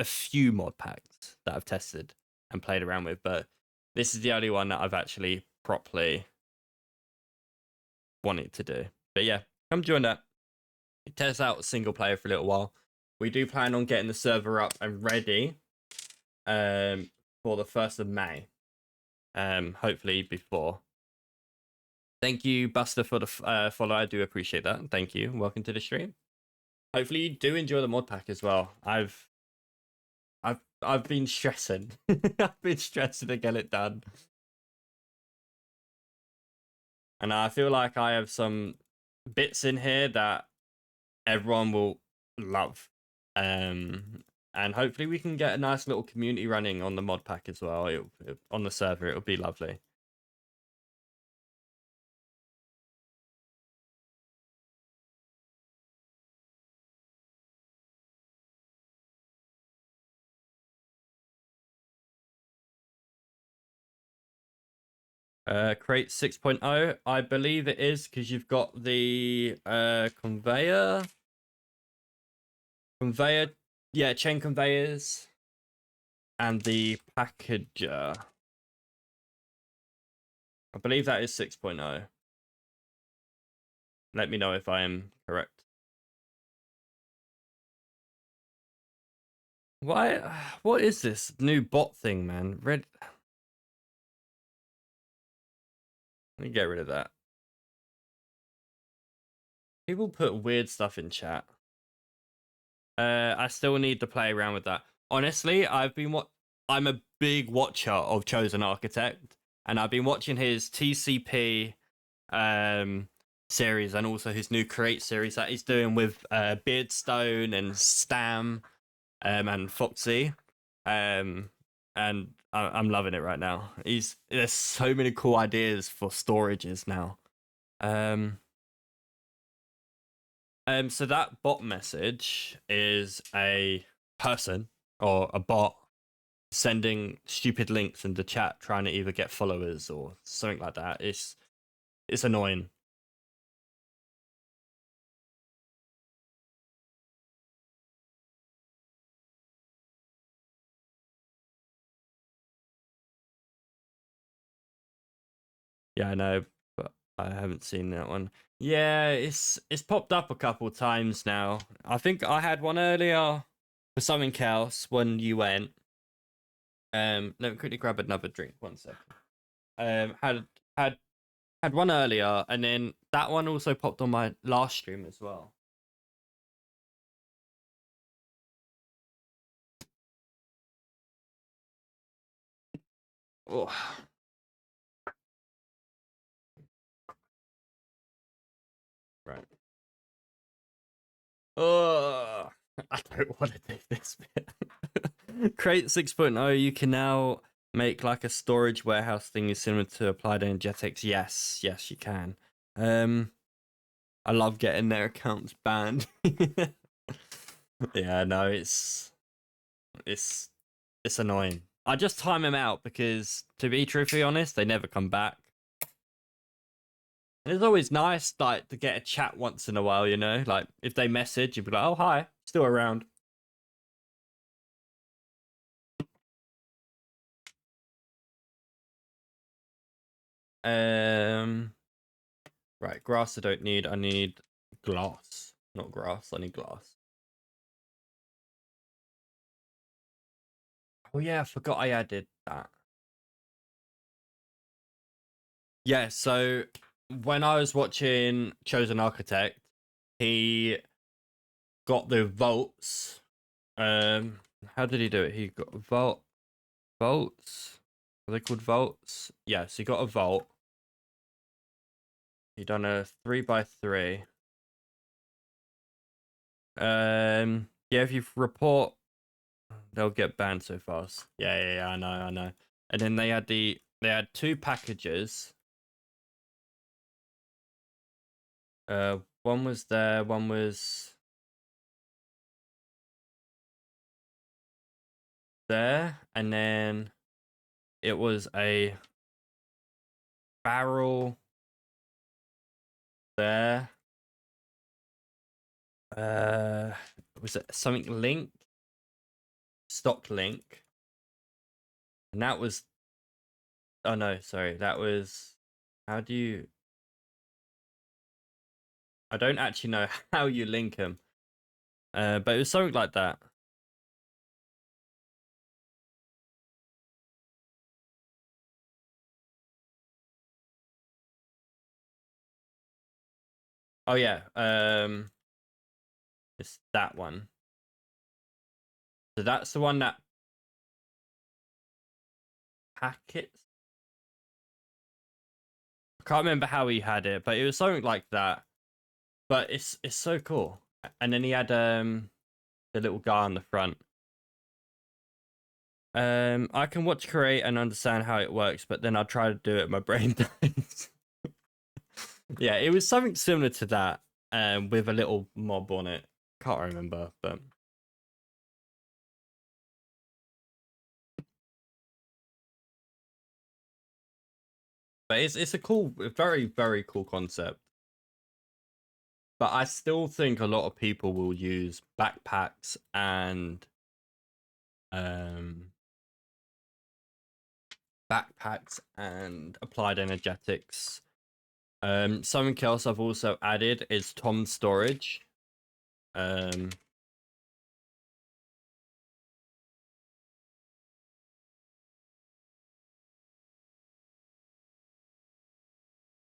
few mod packs that I've tested and played around with, but this is the only one that I've actually properly wanted to do. But yeah, come join that. Test out single player for a little while. We do plan on getting the server up and ready for the 1st of May. Hopefully before. Thank you, Buster, for the follow. I do appreciate that. Thank you. Welcome to the stream. Hopefully you do enjoy the mod pack as well. I've been stressing. I've been stressing to get it done. And I feel like I have some bits in here that everyone will love. And hopefully we can get a nice little community running on the mod pack as well. On the server, it'll be lovely. Crate 6.0, I believe it is, because you've got the conveyor, yeah, chain conveyors, and the packager. I believe that is 6.0. Let me know if I am correct. Why? What is this new bot thing, man? Let me get rid of that. People put weird stuff in chat. I still need to play around with that. Honestly, I'm a big watcher of Chosen Architect, and I've been watching his TCP series and also his new Create series that he's doing with Beardstone and Stam and Foxy. And I'm loving it right now. There's so many cool ideas for storages now. So that bot message is a person or a bot sending stupid links into chat, trying to either get followers or something like that. It's annoying. Yeah, I know, but I haven't seen that one. Yeah, it's popped up a couple times now. I think I had one earlier for something else when you went. Let me quickly grab another drink. 1 second. Had one earlier, and then that one also popped on my last stream as well. Oh. Right. Oh, I don't want to do this bit. Crate 6.0, you can now make like a storage warehouse thing similar to Applied Energetics. Yes, you can. I love getting their accounts banned. Yeah, no, it's annoying. I just time them out because, to be truthfully honest, they never come back. It's always nice, like, to get a chat once in a while, you know? Like, if they message, you'd be like, oh, hi, still around. Right, grass I don't need. I need glass. Not grass, I need glass. Oh, yeah, I forgot I added that. Yeah, so when I was watching Chosen Architect, he got the volts. How did he do it? He got volts. Are they called volts? Yes, he got a volt. He done a 3x3. Yeah, if you report, they'll get banned so fast. Yeah, I know. And then they had two packages. One was there, one was there, and then it was a barrel there. Was it something link? Stock link. And that was, oh no, sorry, that was, how do you, I don't actually know how you link them. But it was something like that. Oh yeah, it's that one. So that's the one that packets. I can't remember how he had it, but it was something like that. But it's so cool. And then he had the little guy on the front. I can watch create and understand how it works, but then I'll try to do it. My brain dies. Yeah, it was something similar to that, with a little mob on it. Can't remember, but it's a cool, very cool concept. But I still think a lot of people will use backpacks and um applied energetics. Something else I've also added is Tom's storage.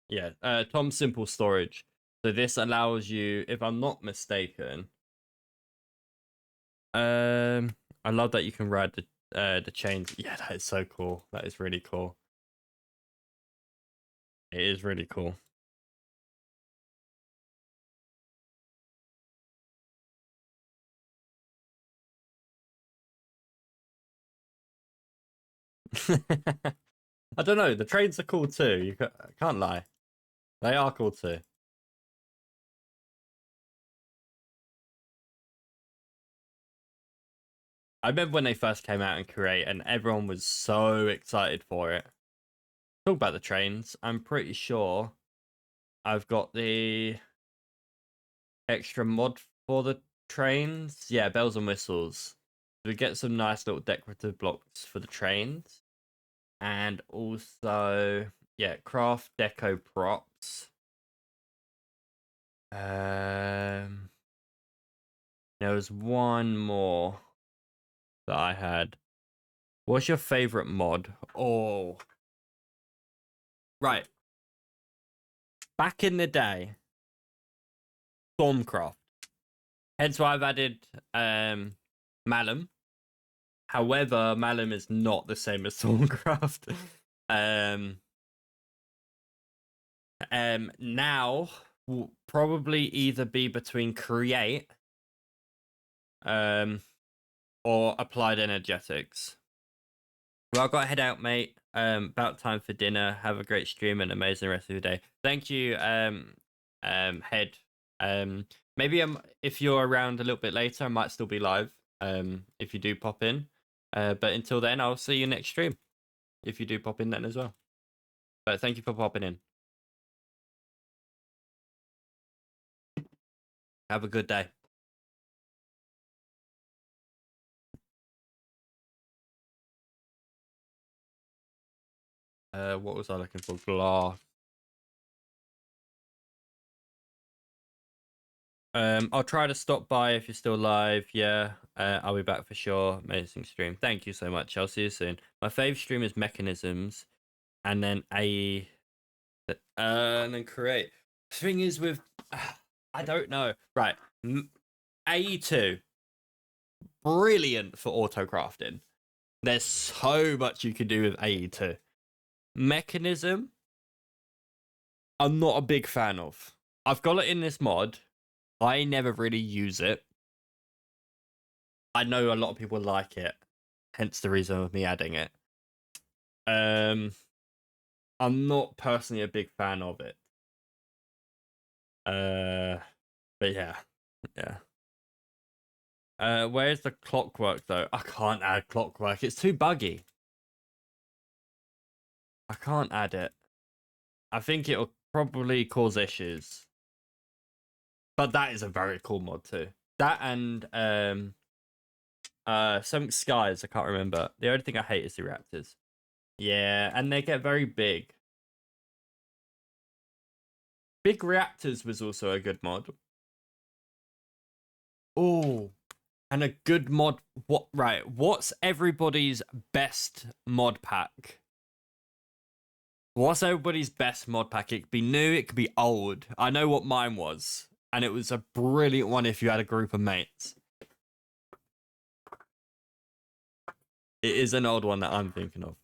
Yeah, Tom's simple storage. So this allows you, if I'm not mistaken, I love that you can ride the chains. Yeah, that is so cool. That is really cool. It is really cool. I don't know. The trains are cool too. I can't lie. They are cool too. I remember when they first came out in Create and everyone was so excited for it. Talk about the trains. I'm pretty sure I've got the extra mod for the trains. Yeah, bells and whistles. We get some nice little decorative blocks for the trains. And also, yeah, craft deco props. There was one more that I had. What's your favorite mod? Oh, right. Back in the day, Stormcraft. Hence why I've added Malum. However, Malum is not the same as Stormcraft. Now will probably either be between Create or Applied Energetics. Well, I've got to head out, mate. About time for dinner. Have a great stream and amazing rest of your day. Thank you, Head. Maybe if you're around a little bit later, I might still be live. If you do pop in. But until then, I'll see you next stream. If you do pop in then as well. But thank you for popping in. Have a good day. What was I looking for? Glass. I'll try to stop by if you're still live. Yeah, I'll be back for sure. Amazing stream. Thank you so much. I'll see you soon. My fave stream is Mechanisms, and then and then Create. The thing is with, I don't know. Right, AE2, brilliant for auto crafting. There's so much you can do with AE2. Mechanism, I'm not a big fan of. I've got it in this mod. I never really use it. I know a lot of people like it, hence the reason of me adding it. I'm not personally a big fan of it. But yeah. Where's the clockwork though? I can't add clockwork. It's too buggy. I can't add it. I think it'll probably cause issues. But that is a very cool mod too. That and something skies, I can't remember. The only thing I hate is the reactors. Yeah, and they get very big. Big reactors was also a good mod. Oh, and a good mod. What's everybody's best mod pack? What's everybody's best mod pack? It could be new, it could be old. I know what mine was, and it was a brilliant one if you had a group of mates. It is an old one that I'm thinking of.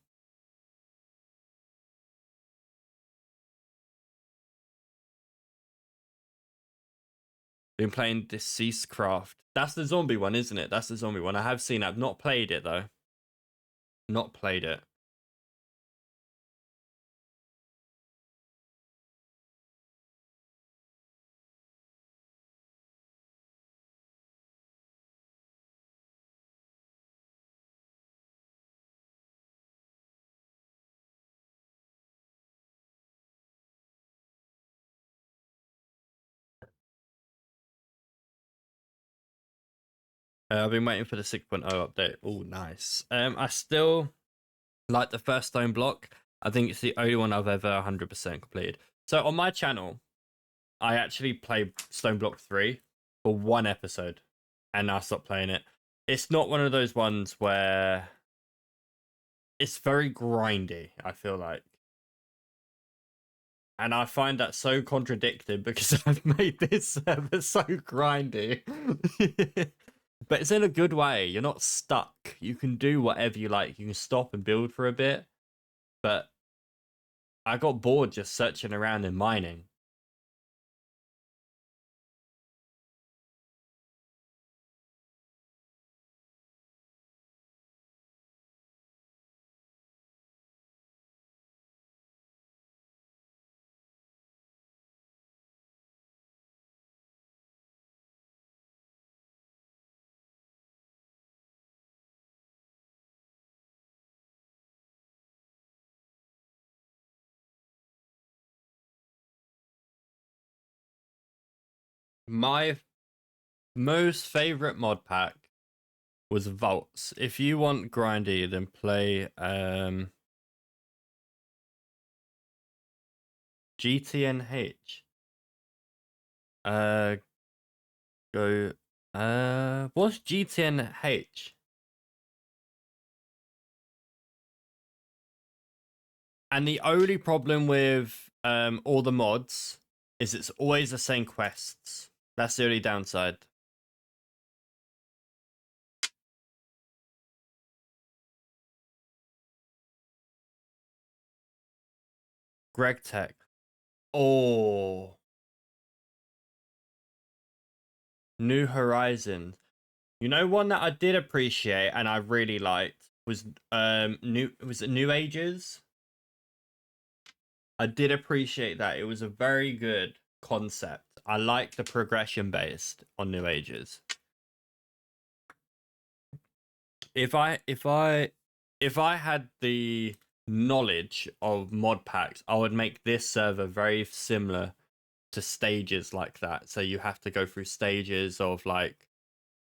Been playing Deceased Craft. That's the zombie one, isn't it? That's the zombie one. I have seen it. I've not played it, though. Not played it. I've been waiting for the 6.0 update. Oh, nice. I still like the first stone block. I think it's the only one I've ever 100% completed. So on my channel, I actually played Stone Block 3 for one episode, and I stopped playing it. It's not one of those ones where it's very grindy, I feel like. And I find that so contradicting because I've made this server so grindy. But it's in a good way. You're not stuck. You can do whatever you like. You can stop and build for a bit. But I got bored just searching around and mining. My most favorite mod pack was Vaults. If you want grindy, then play GTNH. What's GTNH? And the only problem with all the mods is it's always the same quests. That's the only downside. Greg Tech. Oh. New Horizons. You know, one that I did appreciate and I really liked was New Ages? I did appreciate that. It was a very good concept. I like the progression based on New Ages. If I had the knowledge of mod packs, I would make this server very similar to stages like that. So you have to go through stages of like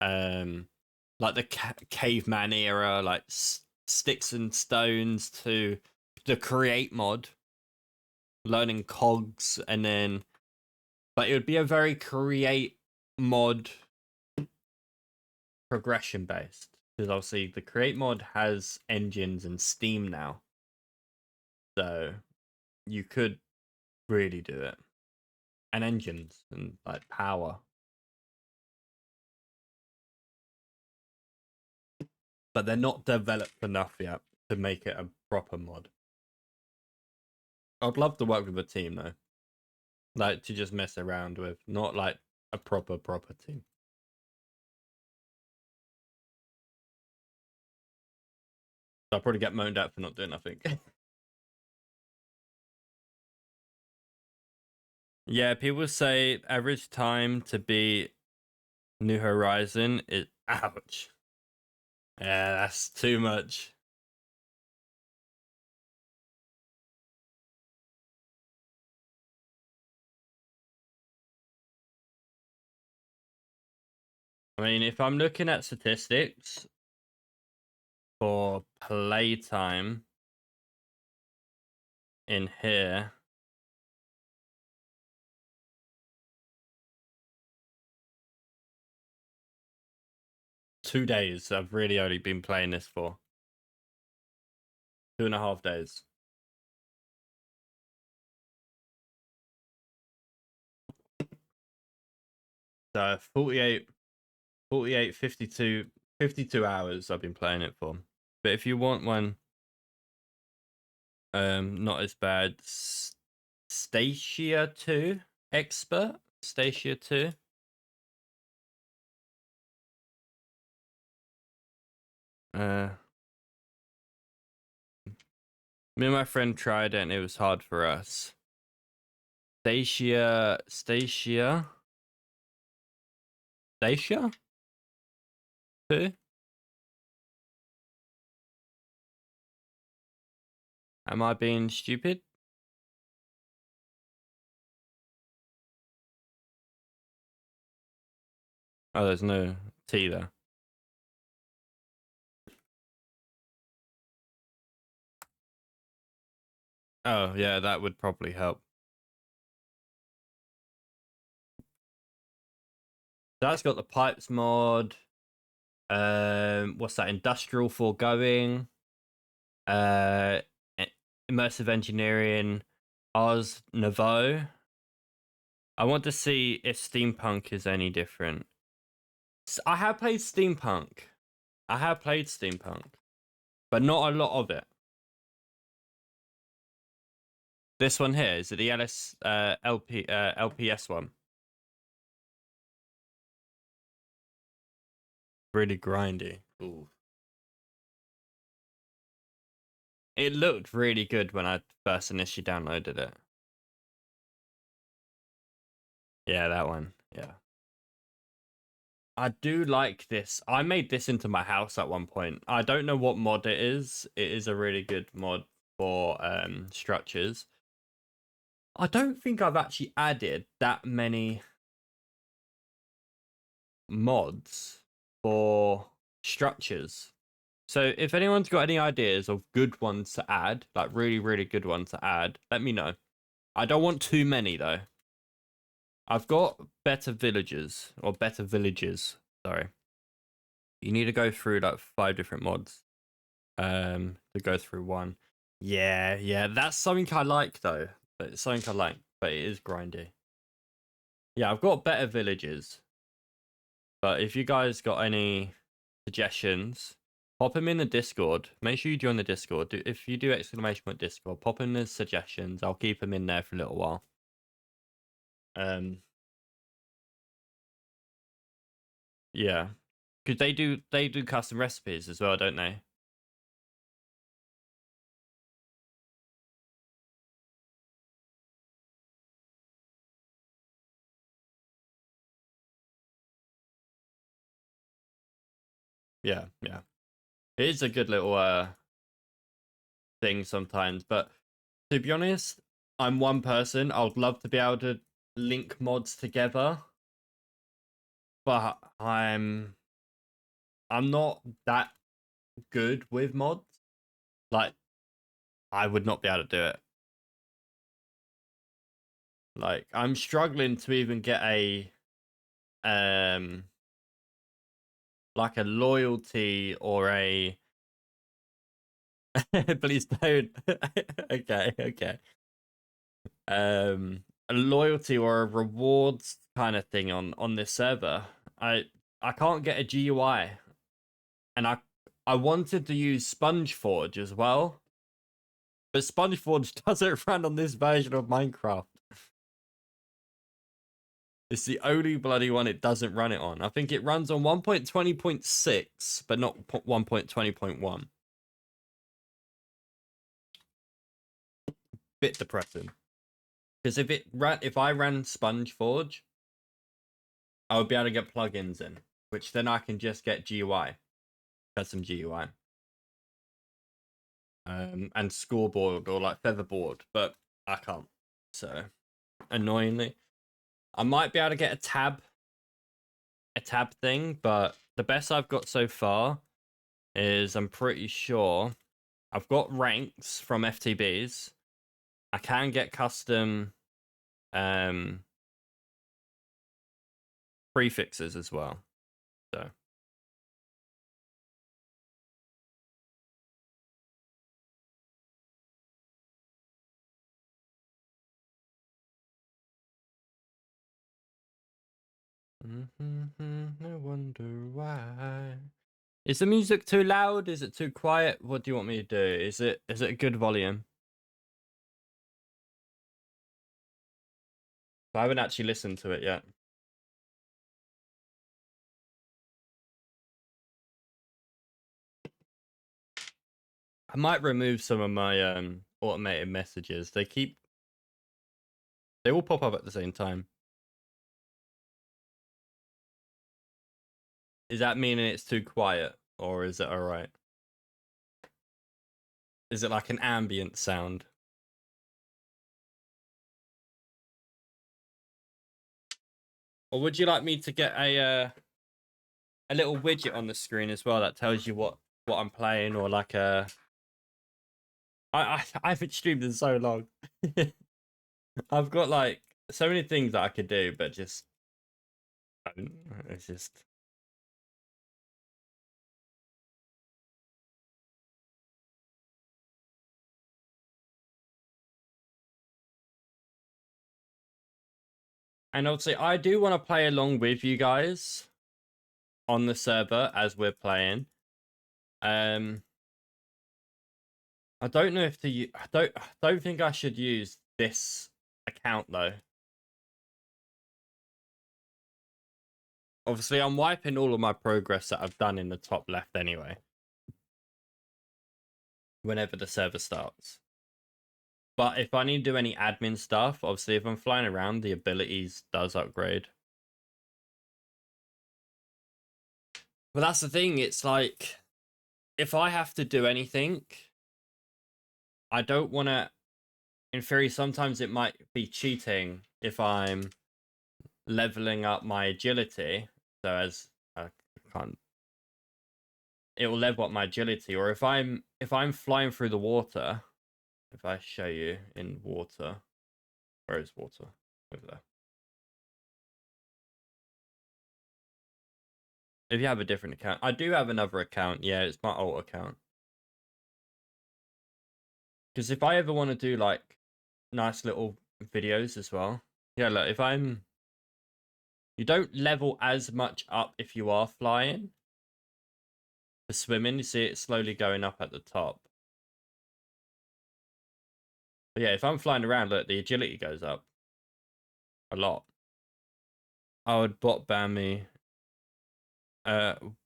the caveman era, like sticks and stones, to the create mod, learning cogs, and then, but it would be a very create mod progression based, because obviously the create mod has engines and Steam now, so you could really do it, and engines and like power, but they're not developed enough yet to make it a proper mod. I'd love to work with a team though, like to just mess around with, not like a proper team. I'll probably get moaned at for not doing nothing. Yeah, people say average time to beat New Horizon is ouch. Yeah, that's too much. I mean, if I'm looking at statistics for playtime in here, $2 I've really only been playing this for. 2.5 days. So 48, 52 hours I've been playing it for. But if you want one, not as bad, Stacia 2 expert, Stacia 2. Me and my friend tried it and it was hard for us. Stacia? Stacia 2? Am I being stupid? Oh, there's no T there. Oh, yeah, that would probably help. That's got the pipes mod. What's that? Industrial foregoing. Uh, immersive engineering. Ars Nouveau. I want to see if steampunk is any different. I have played steampunk. But not a lot of it. This one here, is it the LPS one? Really grindy. Ooh. It looked really good when I first initially downloaded it. Yeah, that one. Yeah. I do like this. I made this into my house at one point. I don't know what mod it is. It is a really good mod for structures. I don't think I've actually added that many mods for structures. So if anyone's got any ideas of good ones to add, like really, really good ones to add, let me know. I don't want too many though. I've got better villages, sorry. You need to go through like 5 different mods to go through one. Yeah, that's something I like though. But it's something I like, but it is grindy. Yeah, I've got better villages. But if you guys got any suggestions, pop them in the Discord. Make sure you join the Discord. If you do exclamation point Discord, pop in the suggestions. I'll keep them in there for a little while. Yeah, because they do custom recipes as well, don't they? Yeah. It is a good little thing sometimes, but to be honest, I'm one person. I would love to be able to link mods together, but I'm not that good with mods. Like, I would not be able to do it. Like, I'm struggling to even get a like a loyalty or a please don't. Okay. A loyalty or a rewards kind of thing on this server. I can't get a GUI, and I wanted to use SpongeForge as well, but SpongeForge doesn't run on this version of Minecraft. It's the only bloody one it doesn't run it on. I think it runs on 1.20.6, but not 1.20.1. Bit depressing. Because if I ran SpongeForge, I would be able to get plugins in, which then I can just get GUI, custom GUI, and scoreboard or like featherboard, but I can't. So annoyingly, I might be able to get a tab thing, but the best I've got so far is I'm pretty sure I've got ranks from FTBs. I can get custom prefixes as well. So I wonder why. Is the music too loud? Is it too quiet? What do you want me to do? Is it a good volume? I haven't actually listened to it yet. I might remove some of my automated messages. They all pop up at the same time. Is that meaning it's too quiet, or is it alright? Is it like an ambient sound? Or would you like me to get a little widget on the screen as well that tells you what I'm playing, or like a I haven't streamed in so long. I've got like so many things that I could do, but just it's just. And obviously, I do want to play along with you guys on the server as we're playing. I don't know if I don't think I should use this account though. Obviously, I'm wiping all of my progress that I've done in the top left anyway. Whenever the server starts. But if I need to do any admin stuff, obviously if I'm flying around, the abilities does upgrade. But that's the thing, it's like, if I have to do anything, I don't want to, in theory, sometimes it might be cheating if I'm leveling up my agility. So as I can't, it will level up my agility. Or if I'm flying through the water, if I show you in water, where is water? Over there. If you have a different account, I do have another account. Yeah, it's my alt account. Because if I ever want to do like nice little videos as well, yeah, look, if you don't level as much up if you are flying. For swimming, you see it slowly going up at the top. But yeah, if I'm flying around, look, the agility goes up a lot. I would bot ban me.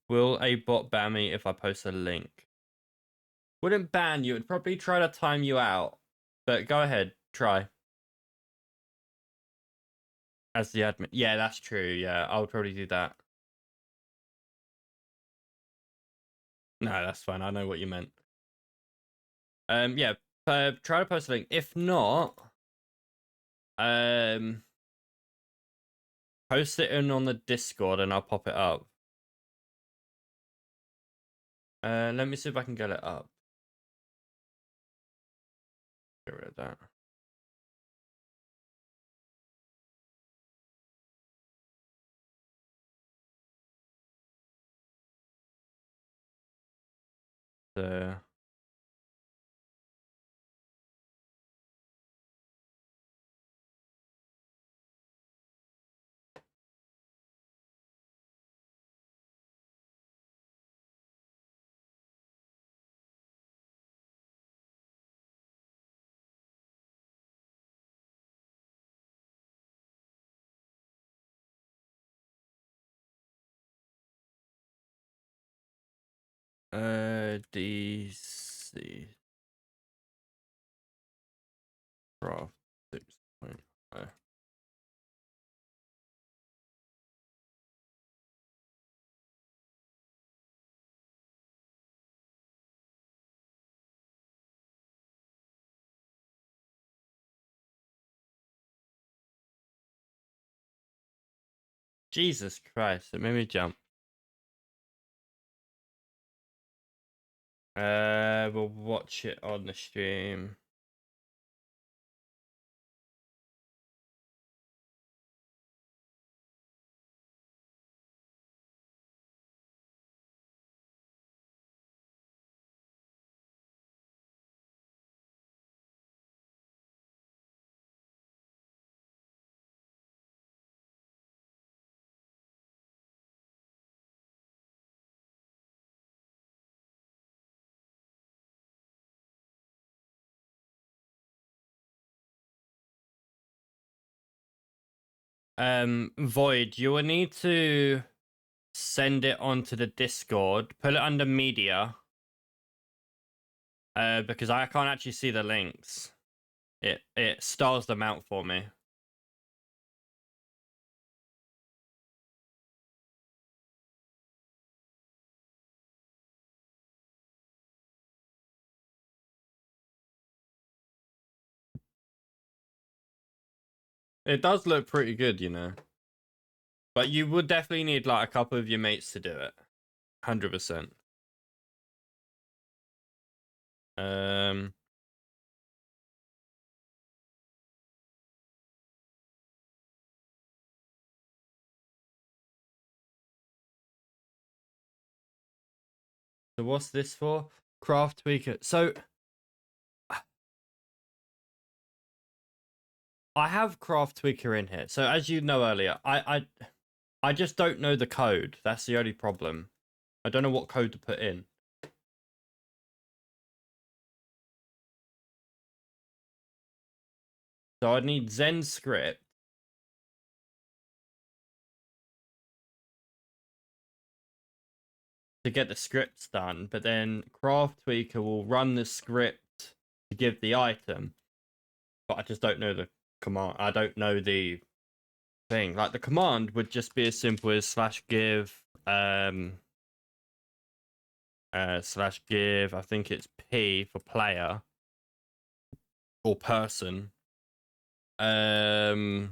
Will a bot ban me if I post a link? Wouldn't ban you. It'd probably try to time you out. But go ahead, try. As the admin. Yeah, that's true. Yeah, I would probably do that. No, that's fine. I know what you meant. Yeah, try to post a link. If not, Post it in on the Discord and I'll pop it up. Let me see if I can get it up. Get rid of that. There. DC Craft 6.0. Jesus Christ, it made me jump. We'll watch it on the stream. Void, you will need to send it onto the Discord, put it under media. Because I can't actually see the links. It stars them out for me. It does look pretty good, you know. But you would definitely need like a couple of your mates to do it. 100%. So what's this for? Craft Tweaker. So I have Craft Tweaker in here. So as you know earlier, I just don't know the code. That's the only problem. I don't know what code to put in. So I need Zen script. To get the scripts done, but then Craft Tweaker will run the script to give the item. But I just don't know the command. I don't know the thing. Like the command would just be as simple as /give /give, I think it's P for player or person. It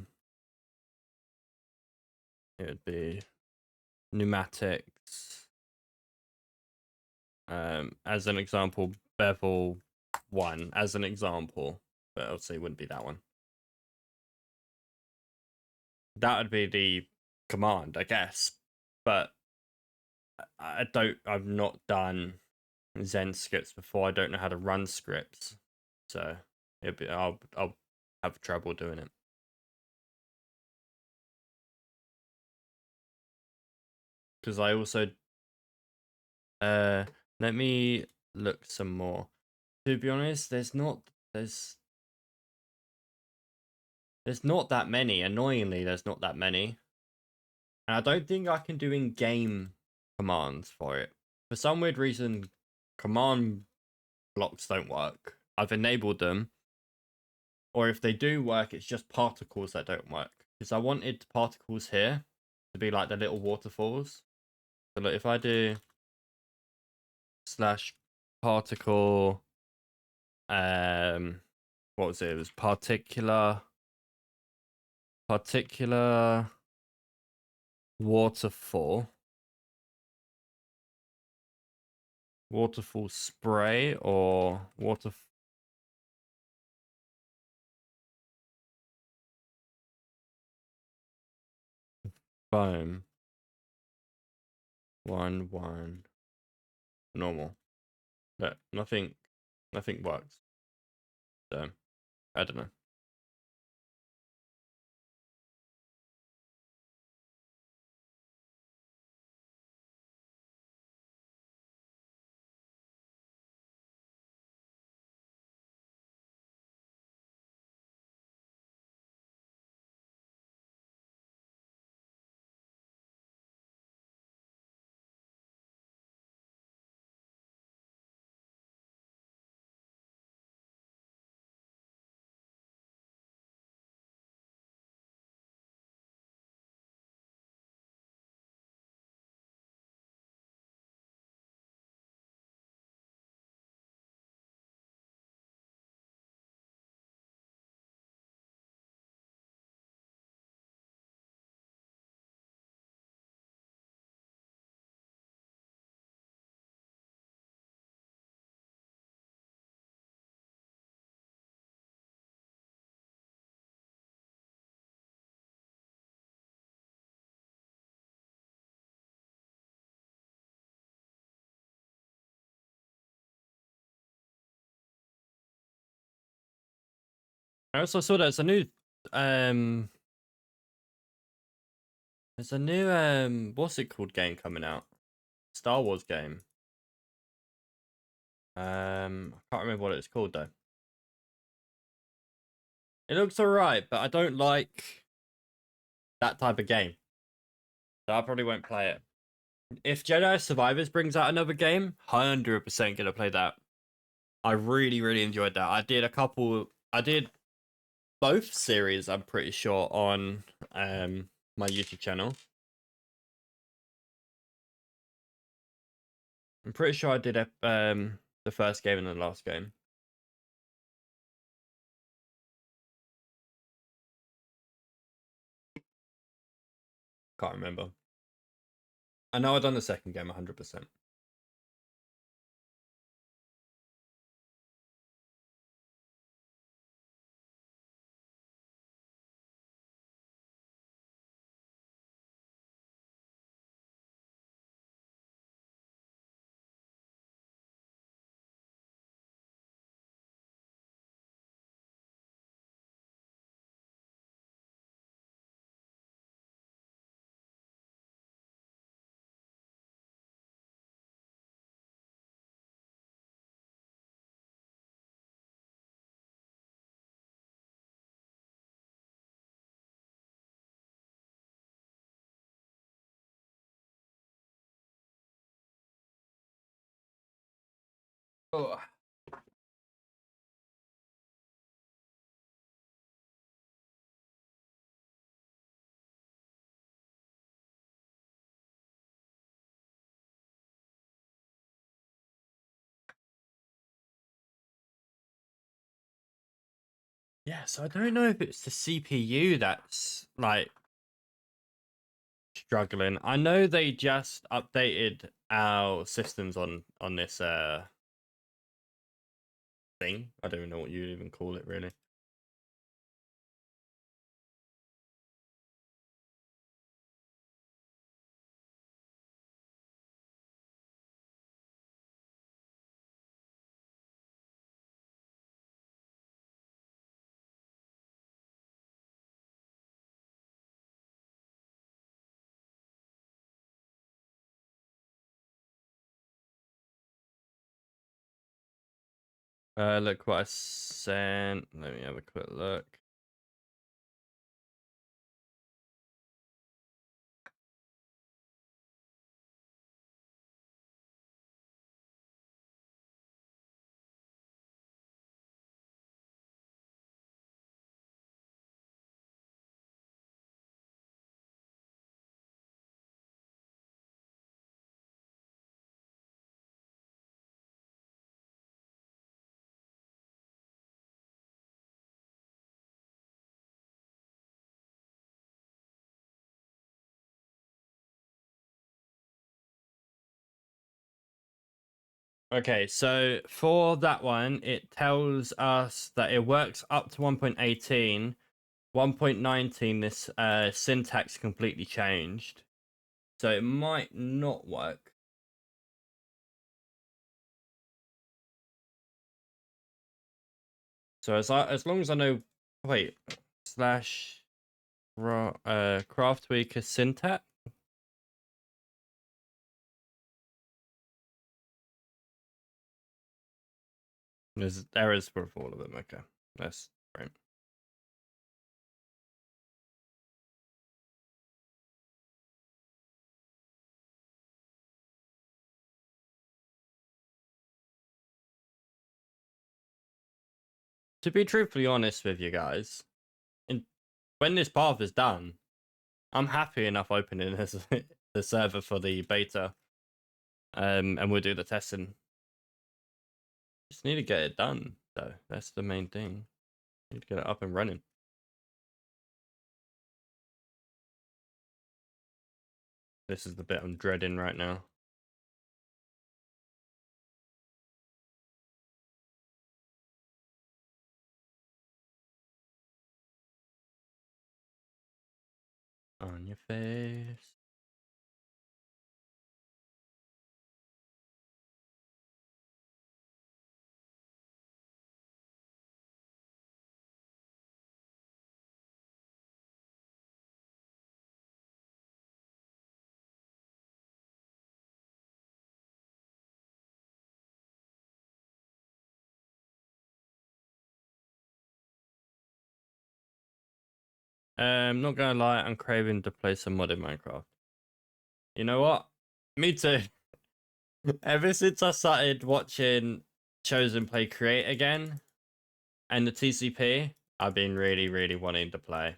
would be pneumatics. As an example, bevel 1 as an example, but obviously it wouldn't be that one. That would be the command, I guess. But I've not done Zen scripts before. I don't know how to run scripts, so I'll have trouble doing it. Because I also let me look some more. To be honest, there's not that many. Annoyingly, there's not that many. And I don't think I can do in-game commands for it. For some weird reason, command blocks don't work. I've enabled them. Or if they do work, it's just particles that don't work. Because I wanted particles here to be like the little waterfalls. So look, if I do /particle, what was it? It was particular Waterfall. Waterfall spray or water foam. 1 normal. No, nothing works. So I don't know. I also saw there's a new what's it called game coming out? Star Wars game. I can't remember what it's called though. It looks alright, but I don't like that type of game. So I probably won't play it. If Jedi Survivors brings out another game, 100% gonna play that. I really, really enjoyed that. I did both series, I'm pretty sure, on my YouTube channel. I'm pretty sure I did the first game and the last game. Can't remember. I know I've done the second game 100%. Oh. Yeah, so I don't know if it's the CPU that's like struggling. I know they just updated our systems on this thing. I don't even know what you'd even call it really. Look what I sent. Let me have a quick look. Okay, so for that one, it tells us that it works up to 1.18. 1.19, this syntax completely changed. So it might not work. So as long as I know, wait, slash craft tweaker syntax. There's errors for all of them. Okay, that's right. To be truthfully honest with you guys, when this path is done, I'm happy enough opening this the server for the beta, and we'll do the testing. Just need to get it done, though. That's the main thing. Need to get it up and running. This is the bit I'm dreading right now. On your face. Not gonna lie, I'm craving to play some modded Minecraft. You know what? Me too. Ever since I started watching Chosen Play Create again and the TCP, I've been really, really wanting to play.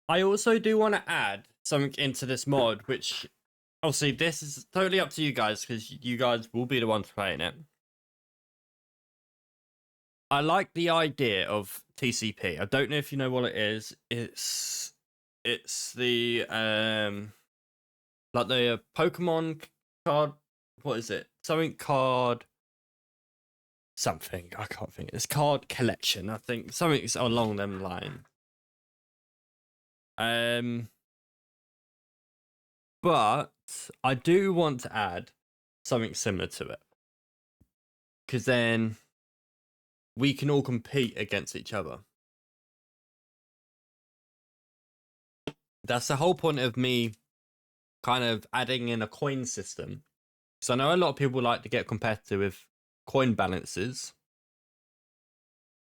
I also do want to add something into this mod, which obviously this is totally up to you guys because you guys will be the ones playing it. I like the idea of TCP. I don't know if you know what it is. It's the like the Pokemon card. What is it? Something card. Something I can't think. It's card collection. I think something's along them line. But I do want to add something similar to it, because then we can all compete against each other. That's the whole point of me kind of adding in a coin system. So I know a lot of people like to get competitive with coin balances.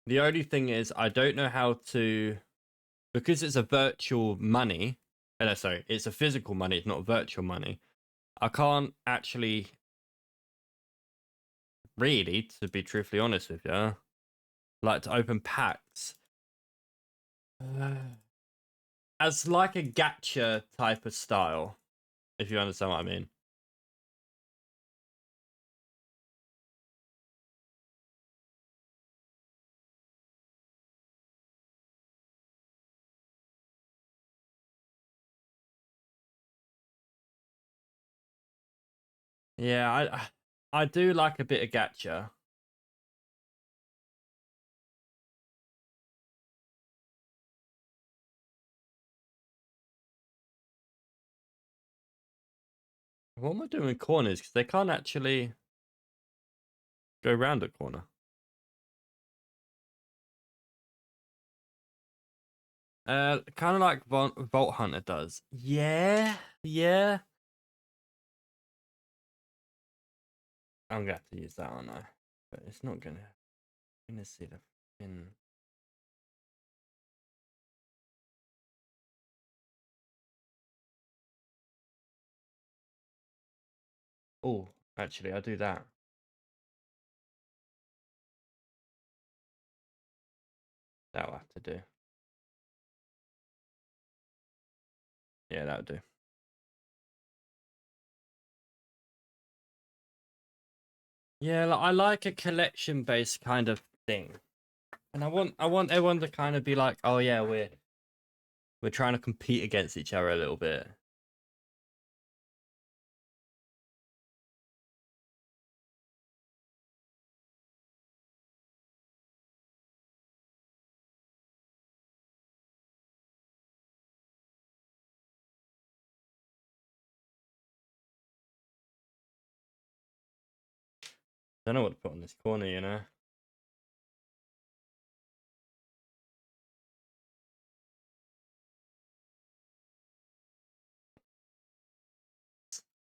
The only thing is I don't know how to, because it's a virtual money. No, sorry, it's a physical money. It's not virtual money. I can't actually, really, to be truthfully honest with you, like to open packs as like a gacha type of style, if you understand what I mean. Yeah, I do like a bit of gacha. What am I doing with corners? Because they can't actually go around a corner. Kind of like Vault Hunter does. Yeah, yeah. I'm gonna have to use that, aren't I? But it's not gonna. I'm gonna see the pin. Oh, actually, I'll do that. That'll have to do. Yeah, that'll do. Yeah, like, I like a collection-based kind of thing, and I want everyone to kind of be like, oh yeah, we're trying to compete against each other a little bit. Don't know what to put on this corner, you know.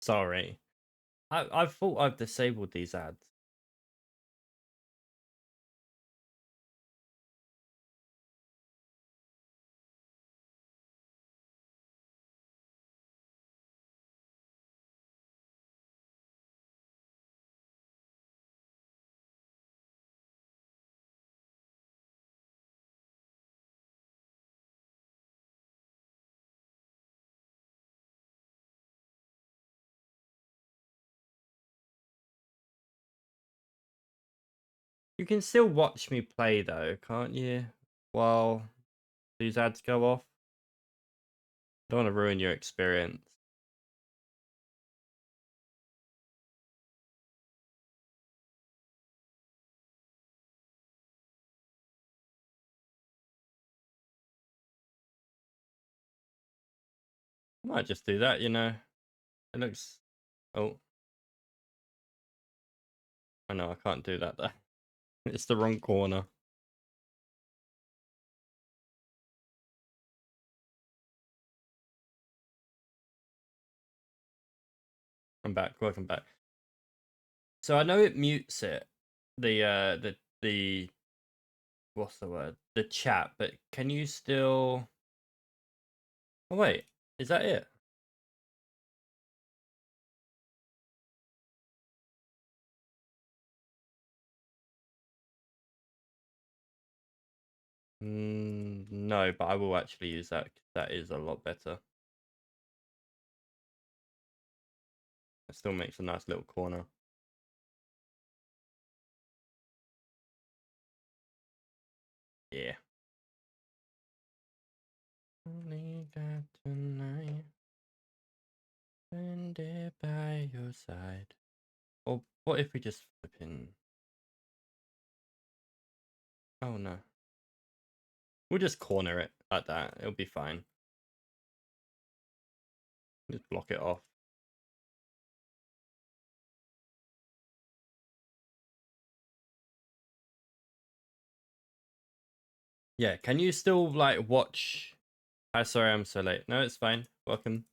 Sorry. I thought I've disabled these ads. You can still watch me play though, can't you? While these ads go off. Don't want to ruin your experience. I might just do that, you know. It looks... Oh. I know, I can't do that though. It's the wrong corner. I'm back. Welcome back. So I know it mutes it. The what's the word? The chat, but can you still... Oh wait, is that it? No, but I will actually use that. That is a lot better. It still makes a nice little corner. Yeah. Only got tonight. Spend it by your side. Or what if we just flip in? Oh no. We'll just corner it like that. It'll be fine. Just block it off. Yeah, can you still like watch? Hi, sorry I'm so late. No, it's fine. Welcome.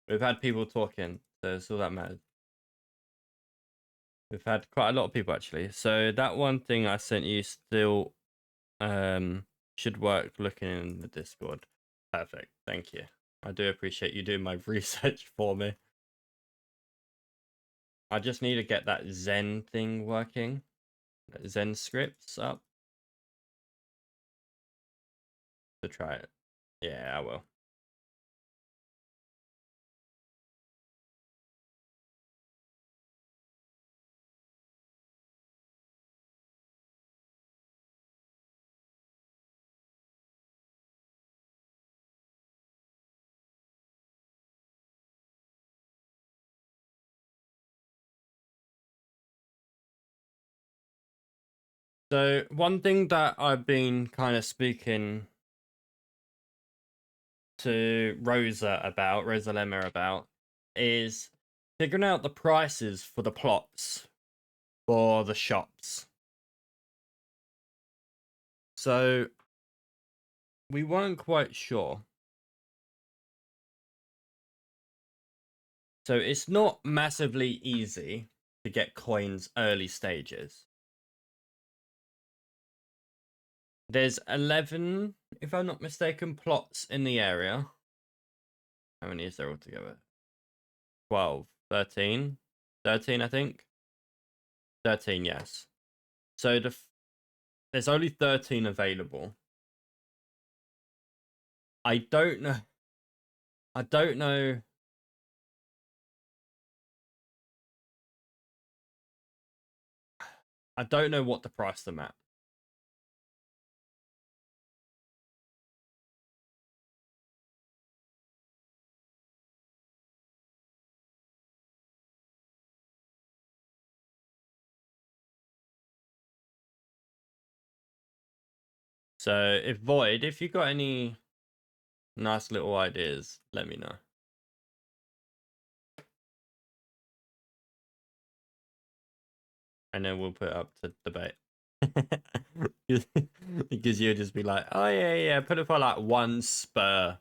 We've had people talking, so it's all that matters. We've had quite a lot of people actually. So that one thing I sent you still should work looking in the Discord. Perfect. Thank you. I do appreciate you doing my research for me. I just need to get that Zen thing working. Zen scripts up. To try it. Yeah, I will. So one thing that I've been kind of speaking to Rosa Lemma about, is figuring out the prices for the plots for the shops. So we weren't quite sure. So it's not massively easy to get coins early stages. There's 11, if I'm not mistaken, plots in the area. How many is there altogether? 12, 13, 13, I think. 13, yes. So there's only 13 available. I don't know. I don't know. I don't know what to price them at. So if Void, if you got any nice little ideas, let me know. and then we'll put it up to debate. Because you'll just be like, oh yeah, put it for like 1 spur.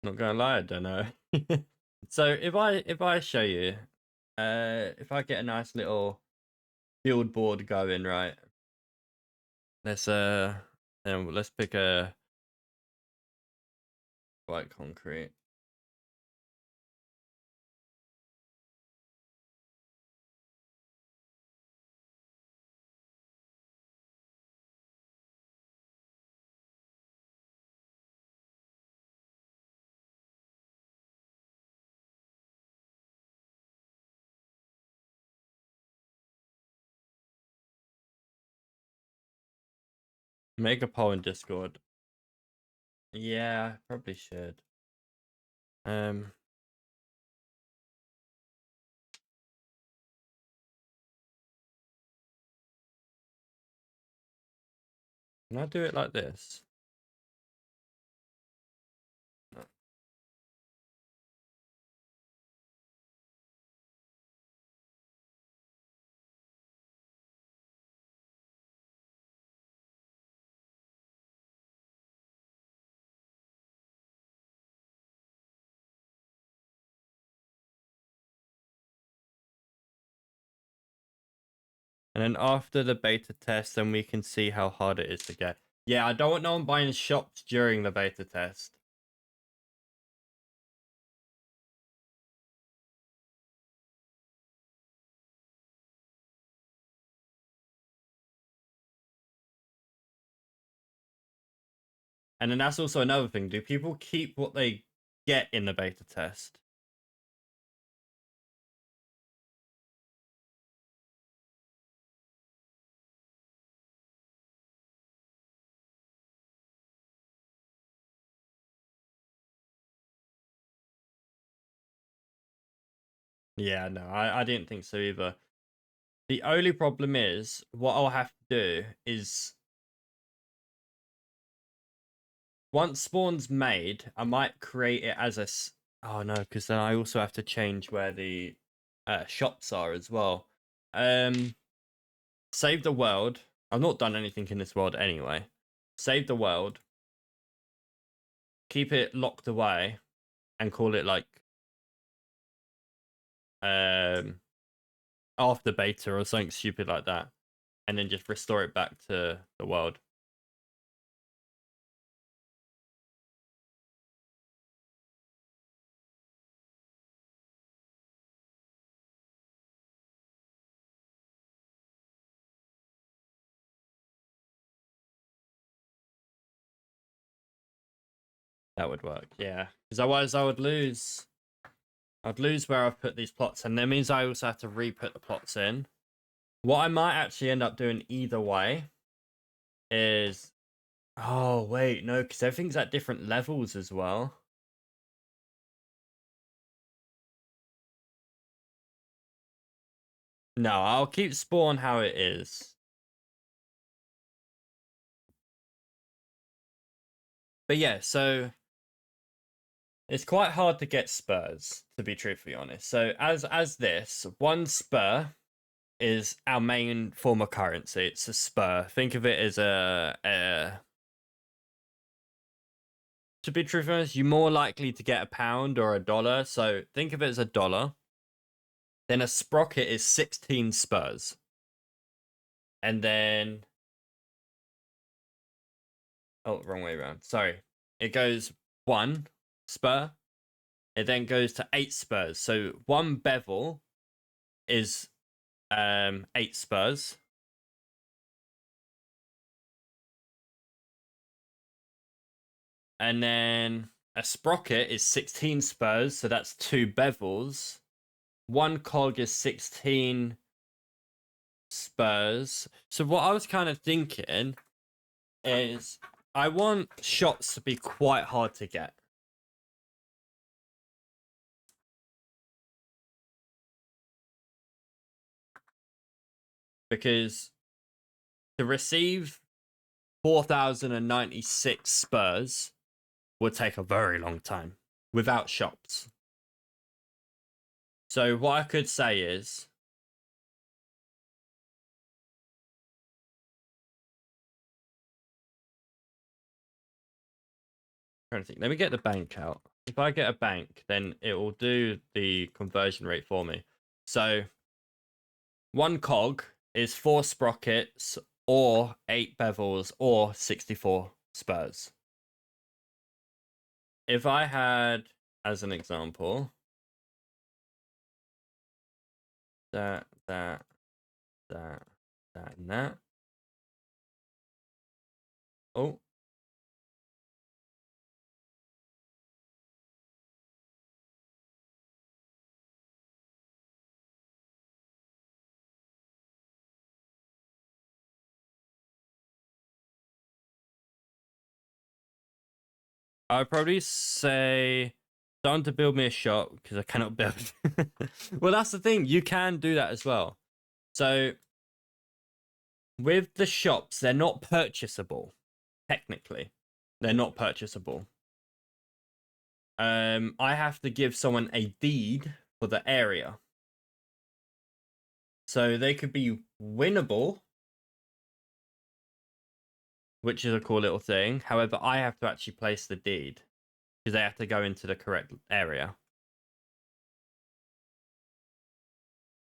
Not gonna lie, I don't know. So if I show you, if I get a nice little build board going, right? Let's let's pick a white concrete. Make a poll in Discord. Yeah, probably should. Can I do it like this? No. And then after the beta test, then we can see how hard it is to get. Yeah, I don't want no one buying shops during the beta test. And then that's also another thing. Do people keep what they get in the beta test? Yeah, no, I didn't think so either. The only problem is, what I'll have to do is, once spawn's made, I might create it as a... Oh no, because then I also have to change where the shops are as well. Save the world. I've not done anything in this world anyway. Save the world. Keep it locked away, and call it like after beta or something stupid like that, and then just restore it back to the world. That would work, yeah. Because otherwise I would lose. I'd lose where I've put these plots, and that means I also have to re-put the plots in. What I might actually end up doing either way is... Oh, wait, no, because everything's at different levels as well. No, I'll keep spawn how it is. But yeah, so it's quite hard to get spurs, to be truthfully honest. So as this, 1 spur is our main form of currency. It's a spur. Think of it as a to be truthfully honest, you're more likely to get a pound or a dollar. So think of it as a dollar. Then a sprocket is 16 spurs. And then... Oh, wrong way around. Sorry. It goes 1 spur. It then goes to 8 spurs. So 1 bevel is 8 spurs. And then a sprocket is 16 spurs, so that's 2 bevels. 1 cog is 16 spurs. So what I was kind of thinking is I want shots to be quite hard to get. Because to receive 4,096 spurs would take a very long time without shops. So what I could say is, I'm trying to think. Let me get the bank out. If I get a bank, then it will do the conversion rate for me. So 1 cog is 4 sprockets or 8 bevels or 64 spurs. If I had, as an example, that, and that. Oh. I'd probably say starting to build me a shop because I cannot build. Well, that's the thing. You can do that as well. So with the shops, they're not purchasable. Technically, they're not purchasable. I have to give someone a deed for the area. So they could be winnable, which is a cool little thing. However, I have to actually place the deed because they have to go into the correct area.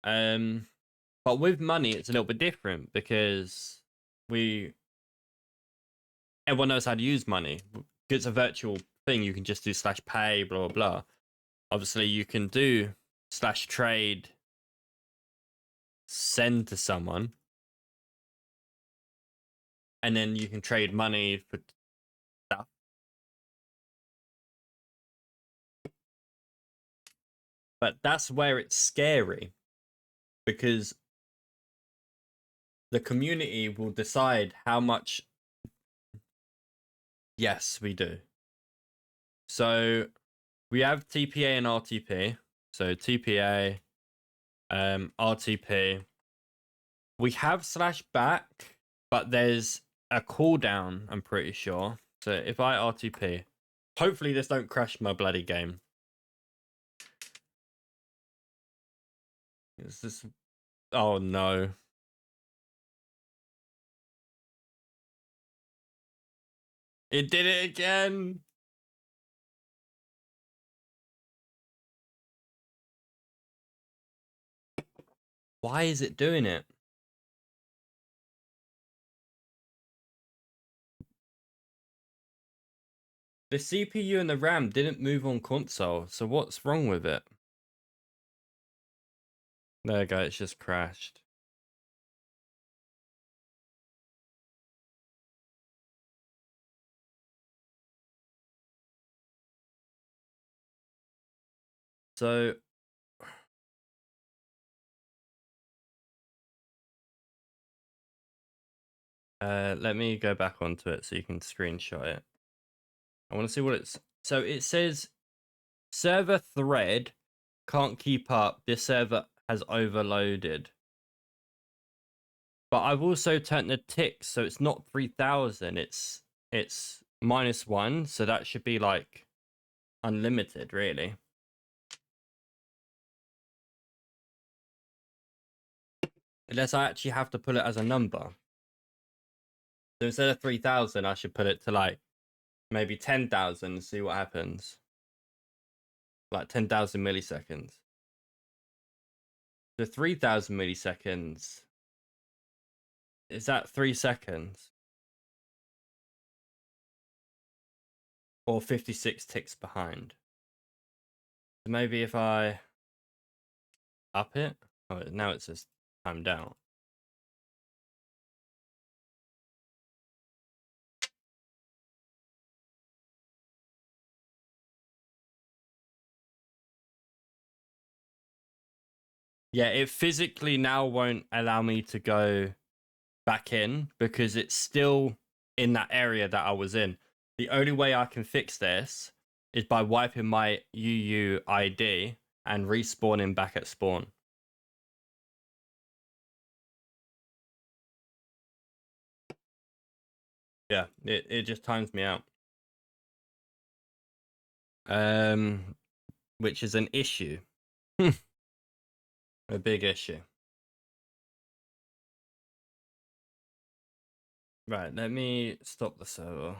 But with money, it's a little bit different because everyone knows how to use money. It's a virtual thing. You can just do /pay, blah, blah, blah. Obviously, you can do /trade, send to someone, and then you can trade money for stuff. But that's where it's scary because the community will decide how much. Yes, we do. So we have TPA and RTP. So TPA, RTP. We have /back, but there's a cooldown, I'm pretty sure. So if I RTP, hopefully this don't crash my bloody game. Is this? Oh no. It did it again. Why is it doing it? The CPU and the RAM didn't move on console, so what's wrong with it? There we go, it's just crashed. So let me go back onto it so you can screenshot it. I want to see what it's. So it says server thread can't keep up. This server has overloaded. But I've also turned the ticks, so it's not 3,000. It's -1, so that should be like unlimited, really. Unless I actually have to put it as a number. So instead of 3,000, I should put it to like maybe 10,000 and see what happens. Like 10,000 milliseconds. The 3,000 milliseconds. Is that 3 seconds? Or 56 ticks behind? So maybe if I up it. Oh, now it says timed out. Yeah, it physically now won't allow me to go back in because it's still in that area that I was in. The only way I can fix this is by wiping my UUID and respawning back at spawn. Yeah, it just times me out. Which is an issue. A big issue. Right, let me stop the server.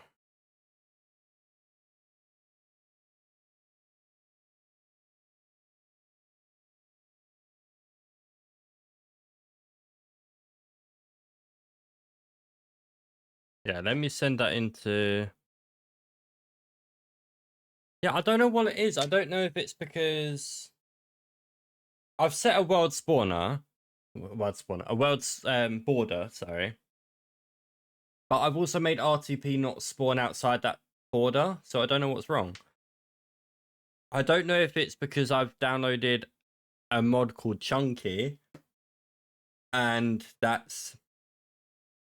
Yeah, let me send that into... Yeah, I don't know what it is. I don't know if it's because I've set a world spawner. A world's border, sorry. But I've also made RTP not spawn outside that border, so I don't know what's wrong. I don't know if it's because I've downloaded a mod called Chunky, and that's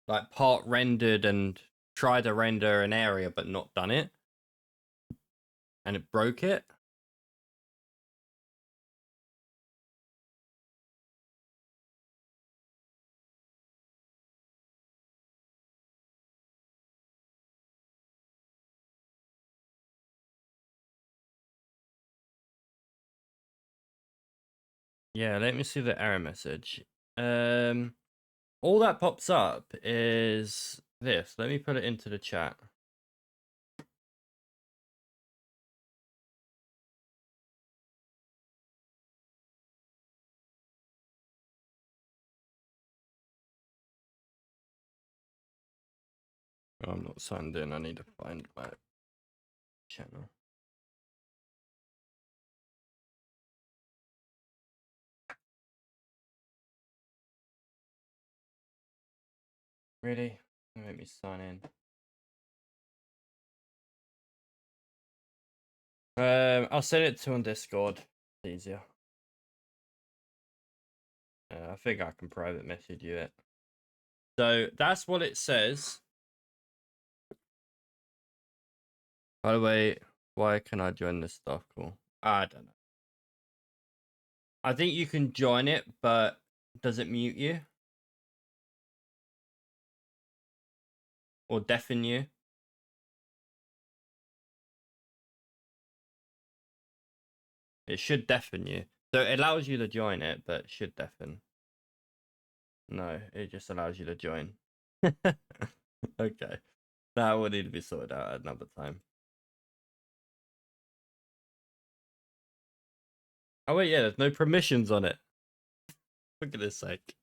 like part rendered and tried to render an area but not done it, and it broke it. Yeah, let me see the error message. All that pops up is this. Let me put it into the chat. Oh, I'm not signed in. I need to find my channel. Really? Make me sign in. I'll send it to on Discord. It's easier. I think I can private message you it. So that's what it says. By the way, why can I join this stuff? Cool. I don't know. I think you can join it, but does it mute you? Or deafen you? It should deafen you. So it allows you to join it, but it should deafen. No, it just allows you to join. Okay. That will need to be sorted out at another time. Oh wait, yeah, there's no permissions on it. For goodness sake.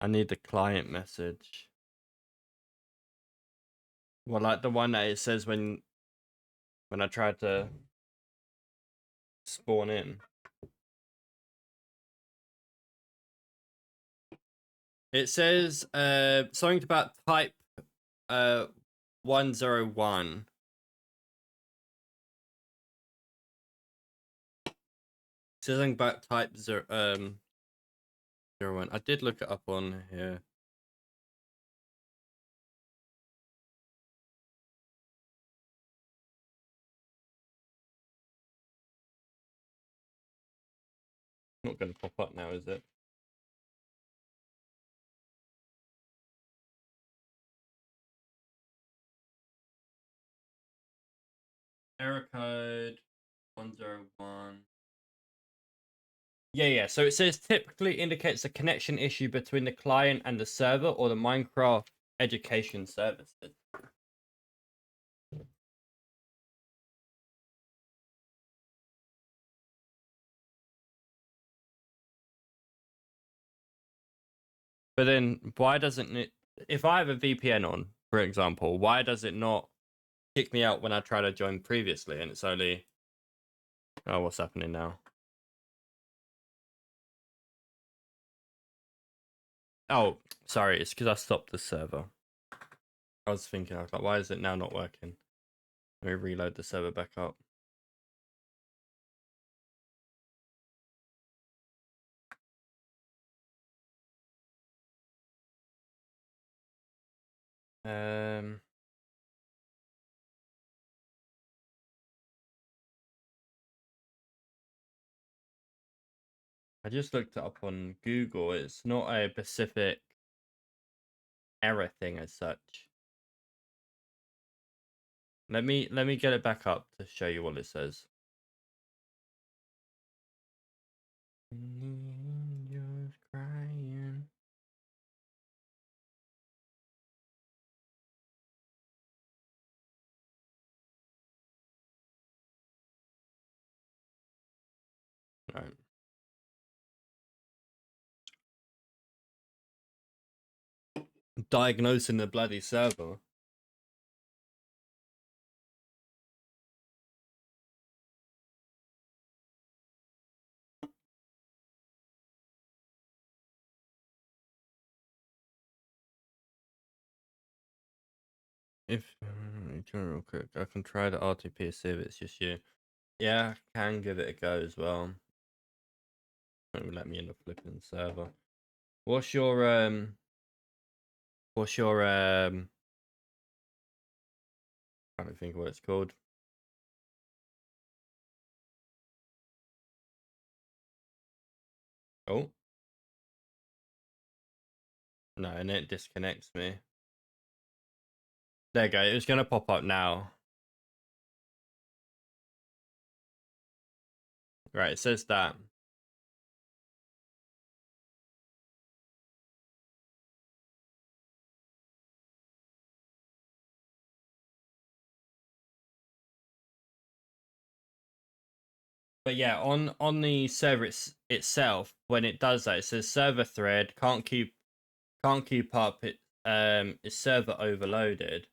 I need the client message. Well, like the one that it says when I tried to spawn in. It says something about type 101. It says something about type 01. I did look it up on here. Not going to pop up now, is it? Error code 101. Yeah. So it says typically indicates a connection issue between the client and the server or the Minecraft education services. But then why doesn't it, if I have a VPN on, for example, why does it not kick me out when I try to join previously and it's only... Oh, what's happening now? Oh, sorry, it's because I stopped the server. I was thinking, I was like, why is it now not working? Let me reload the server back up. I just looked it up on Google. It's not a specific error thing as such. Let me get it back up to show you what it says. Just crying. Right. Diagnosing the bloody server. If real quick, I can try the RTP see if it's just you. Yeah, I can give it a go as well. Don't let me in the flipping server. What's your I don't think what it's called. Oh. No, and it disconnects me. There you go. It was gonna pop up now. Right, it says that. But yeah, on the server itself, when it does that, it says server thread can't keep up. It's server overloaded.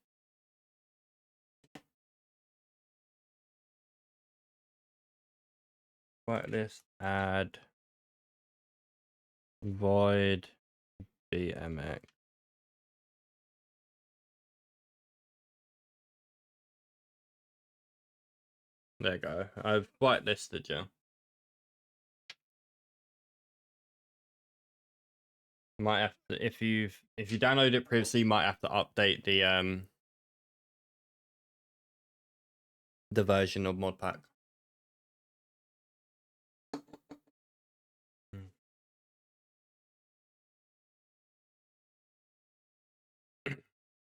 Whitelist add void BMX. There you go. I've whitelisted you. Might have to, if you downloaded it previously, you might have to update the version of Modpack.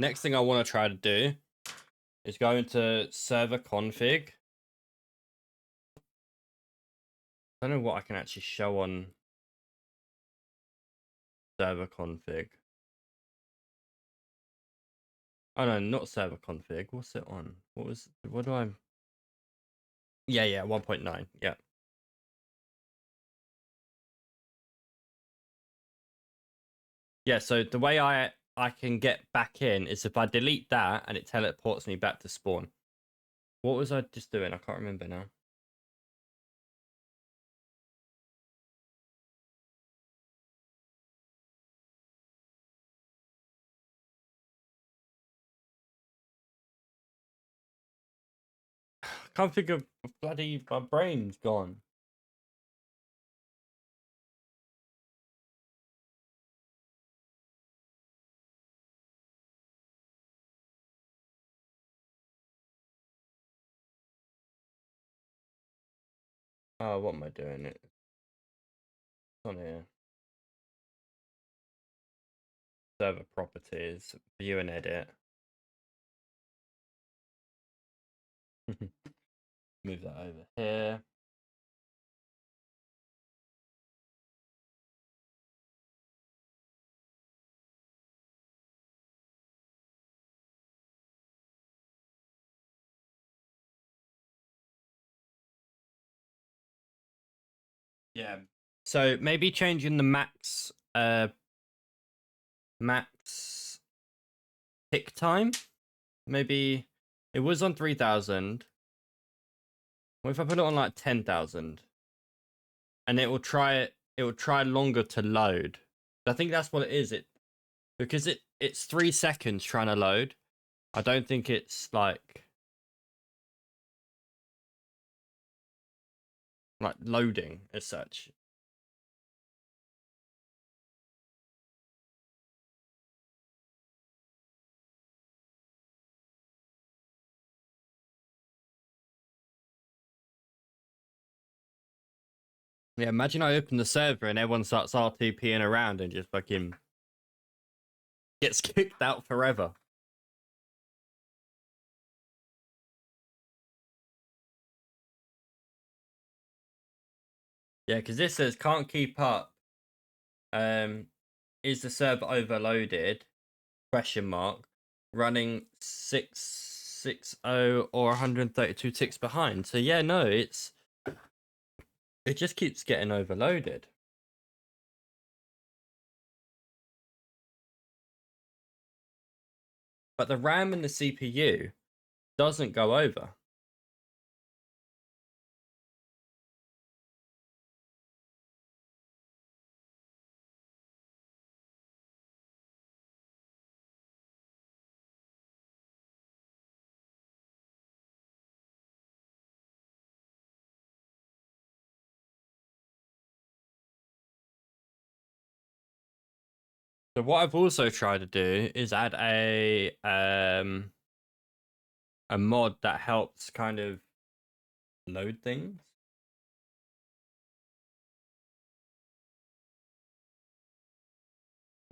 Next thing I want to try to do is go into server config. I don't know what I can actually show on server config. Oh no, not server config. What's it on? What do I? Yeah, 1.9. Yeah. Yeah, so the way I can get back in is if I delete that and it teleports me back to spawn. What was I just doing? I can't remember now. I can't think of bloody, my brain's gone. Oh, what am I doing? It's on here. Server properties, view and edit. Move that over here. Yeah. So maybe changing the max tick time. Maybe it was on 3,000. What if I put it on like 10,000? And it will try longer to load. I think that's what it is. Because it's 3 seconds trying to load. I don't think it's like loading as such. Yeah, imagine I open the server and everyone starts RTPing around and just fucking gets kicked out forever. Yeah, because this says can't keep up. Is the server overloaded? Question mark. Running 660 or 132 ticks behind. So yeah, no, it just keeps getting overloaded. But the RAM and the CPU doesn't go over. So what I've also tried to do is add a mod that helps kind of load things.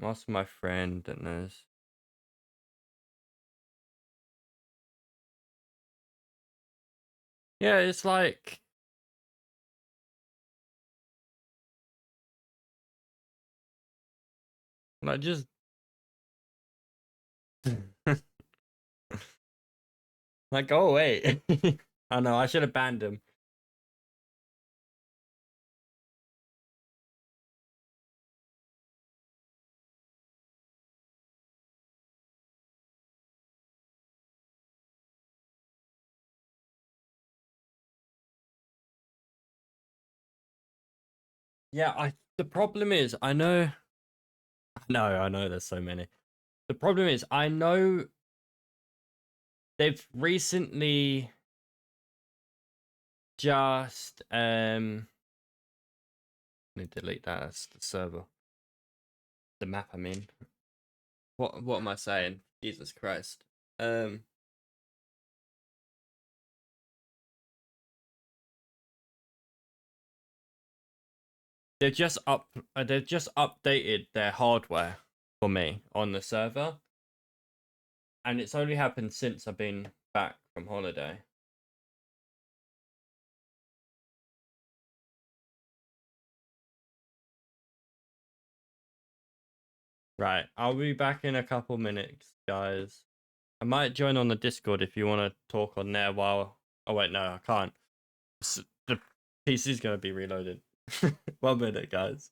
Ask my friend that knows. Yeah, it's like just like go away. I know I should have banned him. Yeah, the problem is I know there's so many. The problem is I know they've recently just let me delete that as the server. The map, I mean. What am I saying? Jesus Christ. They've just updated their hardware for me on the server. And it's only happened since I've been back from holiday. Right, I'll be back in a couple minutes, guys. I might join on the Discord if you want to talk on there while... Oh, wait, no, I can't. The PC's going to be reloaded. 1 minute, guys.